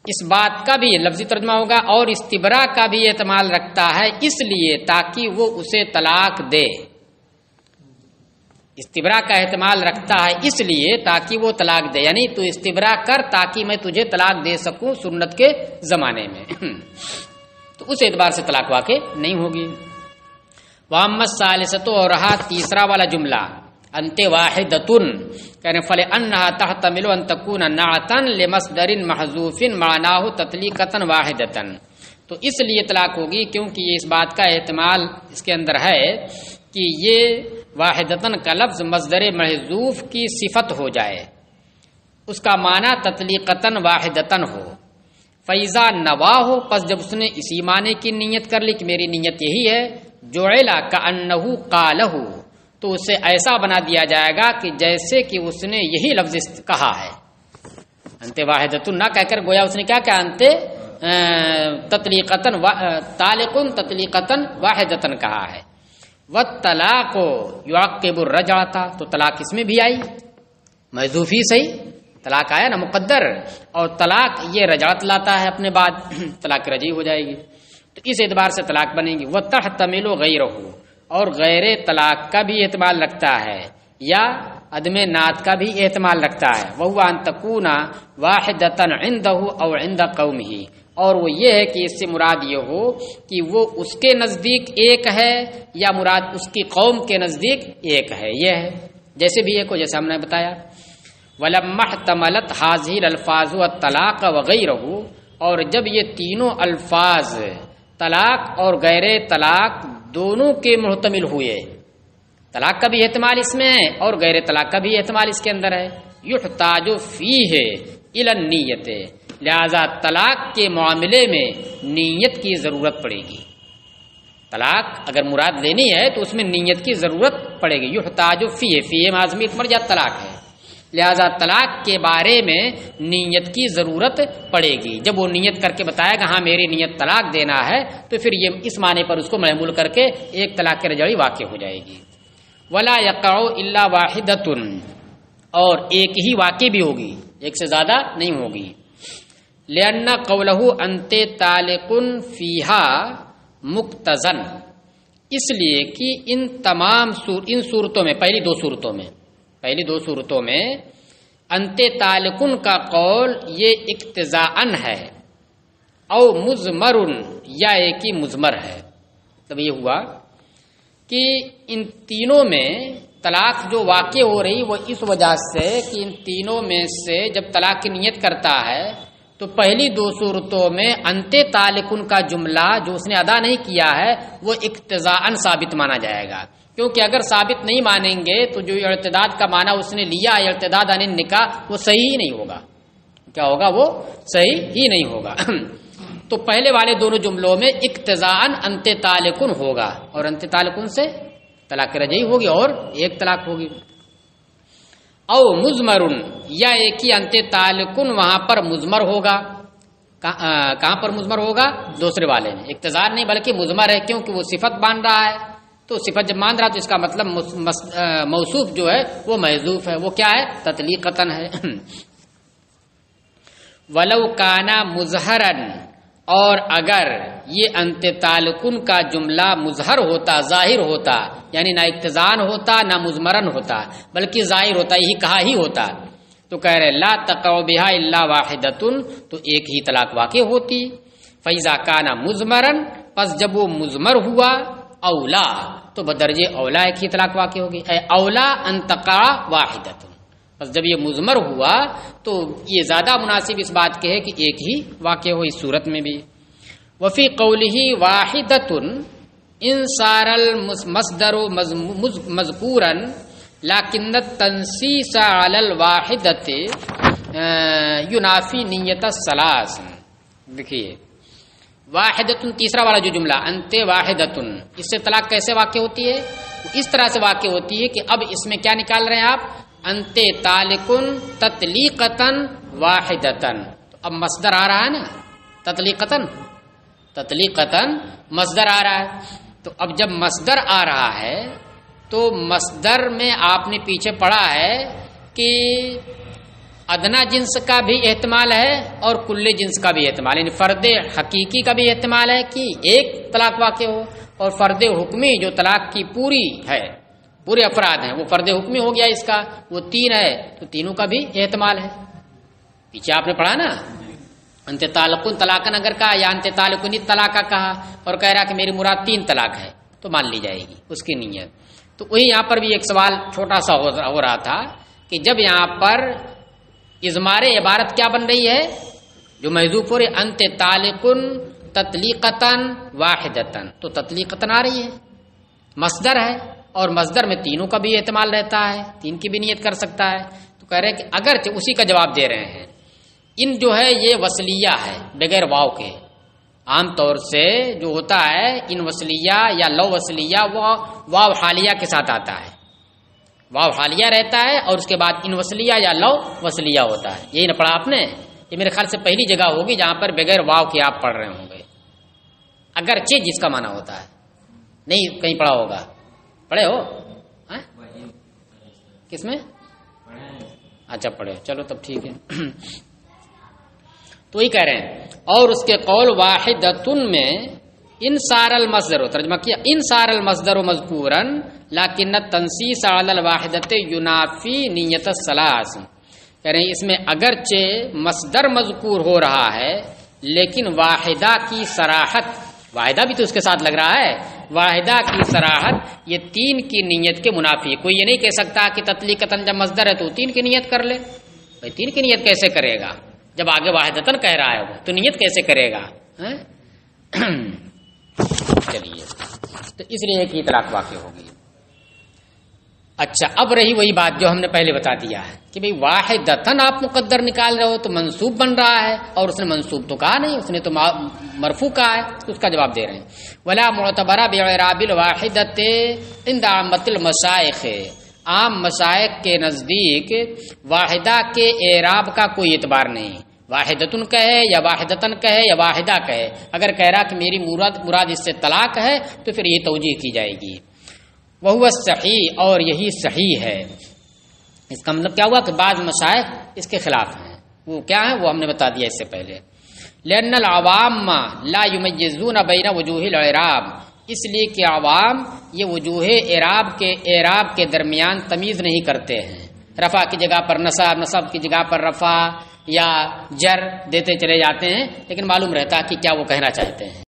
اس بات کا بھی لفظی ترجمہ ہوگا اور استبراء کا بھی احتمال رکھتا ہے، اس لیے تاکہ وہ اسے طلاق دے۔ استبراء کا احتمال رکھتا ہے اس لیے تاکہ وہ طلاق دے، یعنی تو استبراء کر تاکہ میں تجھے طلاق دے سکوں سنت کے زمانے میں، تو اس اعتبار سے طلاق واقع نہیں ہوگی۔ واما الثالثۃ، اور رہا تیسرا والا جملہ انت واحدۃ، کہنے فلانھا تحتمل ان تکون نعتا لمصدر محذوف معناہ تطلیقۃ واحدۃ، تو اس لیے طلاق ہوگی کیونکہ یہ اس بات کا احتمال اس کے اندر ہے کہ یہ واحدتاً کا لفظ مصدر محذوف کی صفت ہو جائے، اس کا معنی تطلیقتاً واحدتاً ہو۔ فیضا نوا ہو، پس جب اس نے اسی معنی کی نیت کر لی کہ میری نیت یہی ہے، جعل کأنہ قالہ، تو اسے ایسا بنا دیا جائے گا کہ جیسے کہ اس نے یہی لفظ کہا ہے، انت واحدتن نہ کہہ کر گویا اس نے کیا کہا، انت تطلیقتاً طالقن تطلیقتاً واحدتاً کہا ہے۔ والطلاق یعقب الرجعۃ، تو طلاق اس میں بھی آئی محذوفی صحیح، طلاق آیا نا مقدر، اور طلاق یہ رجعت لاتا ہے اپنے بعد، طلاق رجعی ہو جائے گی، تو اس اعتبار سے طلاق بنے گی۔ وتحتمل غیرہ، اور غیر طلاق کا بھی احتمال رکھتا ہے، یا عدم نعت کا بھی احتمال رکھتا ہے۔ وہو ان تکون واحدۃ عنده او عند قومه، اور وہ یہ ہے کہ اس سے مراد یہ ہو کہ وہ اس کے نزدیک ایک ہے یا مراد اس کی قوم کے نزدیک ایک ہے، یہ ہے جیسے بھی ایک ہو، جیسے ہم نے بتایا۔ وَلَمَّا احْتَمَلَتْ هَٰذِهِ الْأَلْفَاظُ وَالطَّلَاقَ وَغَيْرَهُ، اور جب یہ تینوں الفاظ طلاق اور غیر طلاق دونوں کے محتمل ہوئے، طلاق کا بھی احتمال اس میں ہے اور غیر طلاق کا بھی احتمال اس کے اندر ہے، یحتاج فیہ الی النیت، لہذا طلاق کے معاملے میں نیت کی ضرورت پڑے گی، طلاق اگر مراد لینی ہے تو اس میں نیت کی ضرورت پڑے گی، یحتاج فیہ، فیہ معظمی مرجع طلاق ہے، لہذا طلاق کے بارے میں نیت کی ضرورت پڑے گی، جب وہ نیت کر کے بتائے گا ہاں میری نیت طلاق دینا ہے تو پھر یہ اس معنی پر اس کو محمول کر کے ایک طلاق کی رجعی واقع ہو جائے گی۔ ولا یقع الا واحدۃ، اور ایک ہی واقع بھی ہوگی، ایک سے زیادہ نہیں ہوگی، لأن قولہ انت طالق فیہا مقتضن، اس لیے کہ ان صورتوں میں پہلی دو صورتوں میں انت طالقن کا قول یہ اقتضاءً ہے، او مضمر یا ایک ہی مضمر ہے، تب یہ ہوا کہ ان تینوں میں طلاق جو واقع ہو رہی وہ اس وجہ سے کہ ان تینوں میں سے جب طلاق کی نیت کرتا ہے تو پہلی دو صورتوں میں انت طالقن کا جملہ جو اس نے ادا نہیں کیا ہے وہ اقتضاءً ثابت مانا جائے گا، کیونکہ اگر ثابت نہیں مانیں گے تو جو ارتداد کا معنی اس نے لیا ارتداد عن النکاح وہ صحیح ہی نہیں ہوگا، کیا ہوگا وہ صحیح ہی نہیں ہوگا۔ تو پہلے والے دونوں جملوں میں اقتضاءً انت طالقن ہوگا اور انت طالقن سے طلاق رجعی ہوگی اور ایک طلاق ہوگی، او مضمر یا ایک ہی انت طالقن وہاں پر مضمر ہوگا، کہاں پر مضمر ہوگا؟ دوسرے والے میں، اقتضاء نہیں بلکہ مضمر ہے کیونکہ وہ صفت مان رہا ہے، تو صفت جب مان رہا تو اس کا مطلب موصوف جو ہے وہ محذوف ہے، وہ کیا ہے؟ تطلیقتاً ہے۔ ولو کانا مظہرن، اور اگر یہ انت طالقن کا جملہ مظہر ہوتا، ظاہر ہوتا، یعنی نہ اقتضاءً ہوتا نہ مضمرن ہوتا بلکہ ظاہر ہوتا، یہی کہا ہی ہوتا، تو کہہ رہے لا تقع بہا الا واحدۃ، تو ایک ہی طلاق واقع ہوتی، فاذا کانا مضمرن، پس جب وہ مضمر ہوا، اولا، تو بدرجہ اولا ایک ہی طلاق واقع ہوگی، اے اولا ان تقع واحدۃ، بس جب یہ مضمر ہوا تو یہ زیادہ مناسب اس بات کے ہے کہ ایک ہی واقع ہو اس صورت میں بھی۔ وفی قولہ واحدۃ ان صار المصدر مذکورا لكن التنصیص علی الواحدۃ ینافی نیت الثلاث، دیکھیے واحدۃ تیسرا والا جو جملہ انت واحدۃ، اس سے طلاق کیسے واقع ہوتی ہے؟ اس طرح سے واقع ہوتی ہے کہ اب اس میں کیا نکال رہے ہیں آپ؟ انت طالقن تطلیقتاً واحدتاً، تو اب مصدر آ رہا ہے نا، تطلیقتاً مصدر آ رہا ہے، تو اب جب مصدر آ رہا ہے تو مصدر میں آپ نے پیچھے پڑھا ہے کہ ادنا جنس کا بھی احتمال ہے اور کل جنس کا بھی احتمال، یعنی فرد حقیقی کا بھی احتمال ہے کہ ایک طلاق واقع ہو، اور فرد حکمی جو طلاق کی پوری ہے، پورے افراد ہیں، وہ فرد حکمی ہو گیا، اس کا وہ تین ہے تو تینوں کا بھی احتمال ہے، پیچھے آپ نے پڑھا نا انت طالقن طلاقن اگر کہا یا انت طالقن طلاقہ کہا اور کہہ رہا کہ میری مراد تین طلاق ہے تو مان لی جائے گی اس کی نیت۔ تو وہی یہاں پر بھی ایک سوال چھوٹا سا ہو رہا تھا کہ جب یہاں پر اضمار عبارت کیا بن رہی ہے جو محذوف ہو رہی انت طالقن تطلیقتاً واحدتاً، تو تطلیقتاً آ رہی ہے، مصدر ہے اور مصدر میں تینوں کا بھی احتمال رہتا ہے، تین کی بھی نیت کر سکتا ہے، تو کہہ رہے ہیں کہ اگرچہ اسی کا جواب دے رہے ہیں ان جو ہے یہ وصلیہ ہے بغیر واو کے، عام طور سے جو ہوتا ہے ان وصلیہ یا لو وصلیہ وہ واو حالیہ کے ساتھ آتا ہے، واو حالیہ رہتا ہے اور اس کے بعد ان وصلیہ یا لو وصلیہ ہوتا ہے، یہی نہ پڑھا آپ نے؟ یہ میرے خیال سے پہلی جگہ ہوگی جہاں پر بغیر واو کے آپ پڑھ رہے ہوں گے، اگرچہ جس کا معنی ہوتا ہے، نہیں کہیں پڑھا ہوگا، پڑھے ہو کس میں؟ اچھا پڑھے، چلو تب ٹھیک ہے۔ تو یہ کہہ رہے ہیں اور اس کے قول واحدۃن میں ان صار المصدر، ترجمہ کیا ان صار المصدر مذکورا لیکن التنصیص علی الواحدۃ ینافی نیت الثلاث، کہہ رہے ہیں اس میں اگرچہ مصدر مذکور ہو رہا ہے لیکن واحدہ کی صراحت، واحدہ بھی تو اس کے ساتھ لگ رہا ہے، واحدہ کی صراحت یہ تین کی نیت کے منافی ہے، کوئی یہ نہیں کہہ سکتا کہ تطلیقتاً جب مصدر ہے تو تین کی نیت کر لے، بھائی تین کی نیت کیسے کرے گا جب آگے واحدتاً کہہ رہا ہے وہ، تو نیت کیسے کرے گا؟ چلیے تو اس لیے ایک ہی طلاق واقع ہوگی. اچھا اب رہی وہی بات جو ہم نے پہلے بتا دیا ہے کہ بھئی واحدتن آپ مقدر نکال رہے ہو تو منصوب بن رہا ہے، اور اس نے منصوب تو کہا نہیں، اس نے تو مرفوع کہا ہے، اس کا جواب دے رہے ہیں. ولا معتبرہ باعراب الواحدۃ عند عامۃ المشائخ، عام مشائخ کے نزدیک واحدہ کے اعراب کا کوئی اعتبار نہیں، واحدتن کہے یا واحدتن کہے یا واحدہ کہے، اگر کہہ رہا کہ میری مراد اس سے طلاق ہے تو پھر یہ توجیہ کی جائے گی. وہو صحیح، اور یہی صحیح ہے. اس کا مطلب کیا ہوا کہ بعض مشائخ اس کے خلاف ہیں. وہ کیا ہے وہ ہم نے بتا دیا اس سے پہلے. لأن العوام لا يميزون بین وجوہ الاعراب، اس لیے کہ عوام یہ وجوہ اعراب کے درمیان تمیز نہیں کرتے ہیں. رفع کی جگہ پر نصب، نصب کی جگہ پر رفع یا جر دیتے چلے جاتے ہیں، لیکن معلوم رہتا کہ کیا وہ کہنا چاہتے ہیں.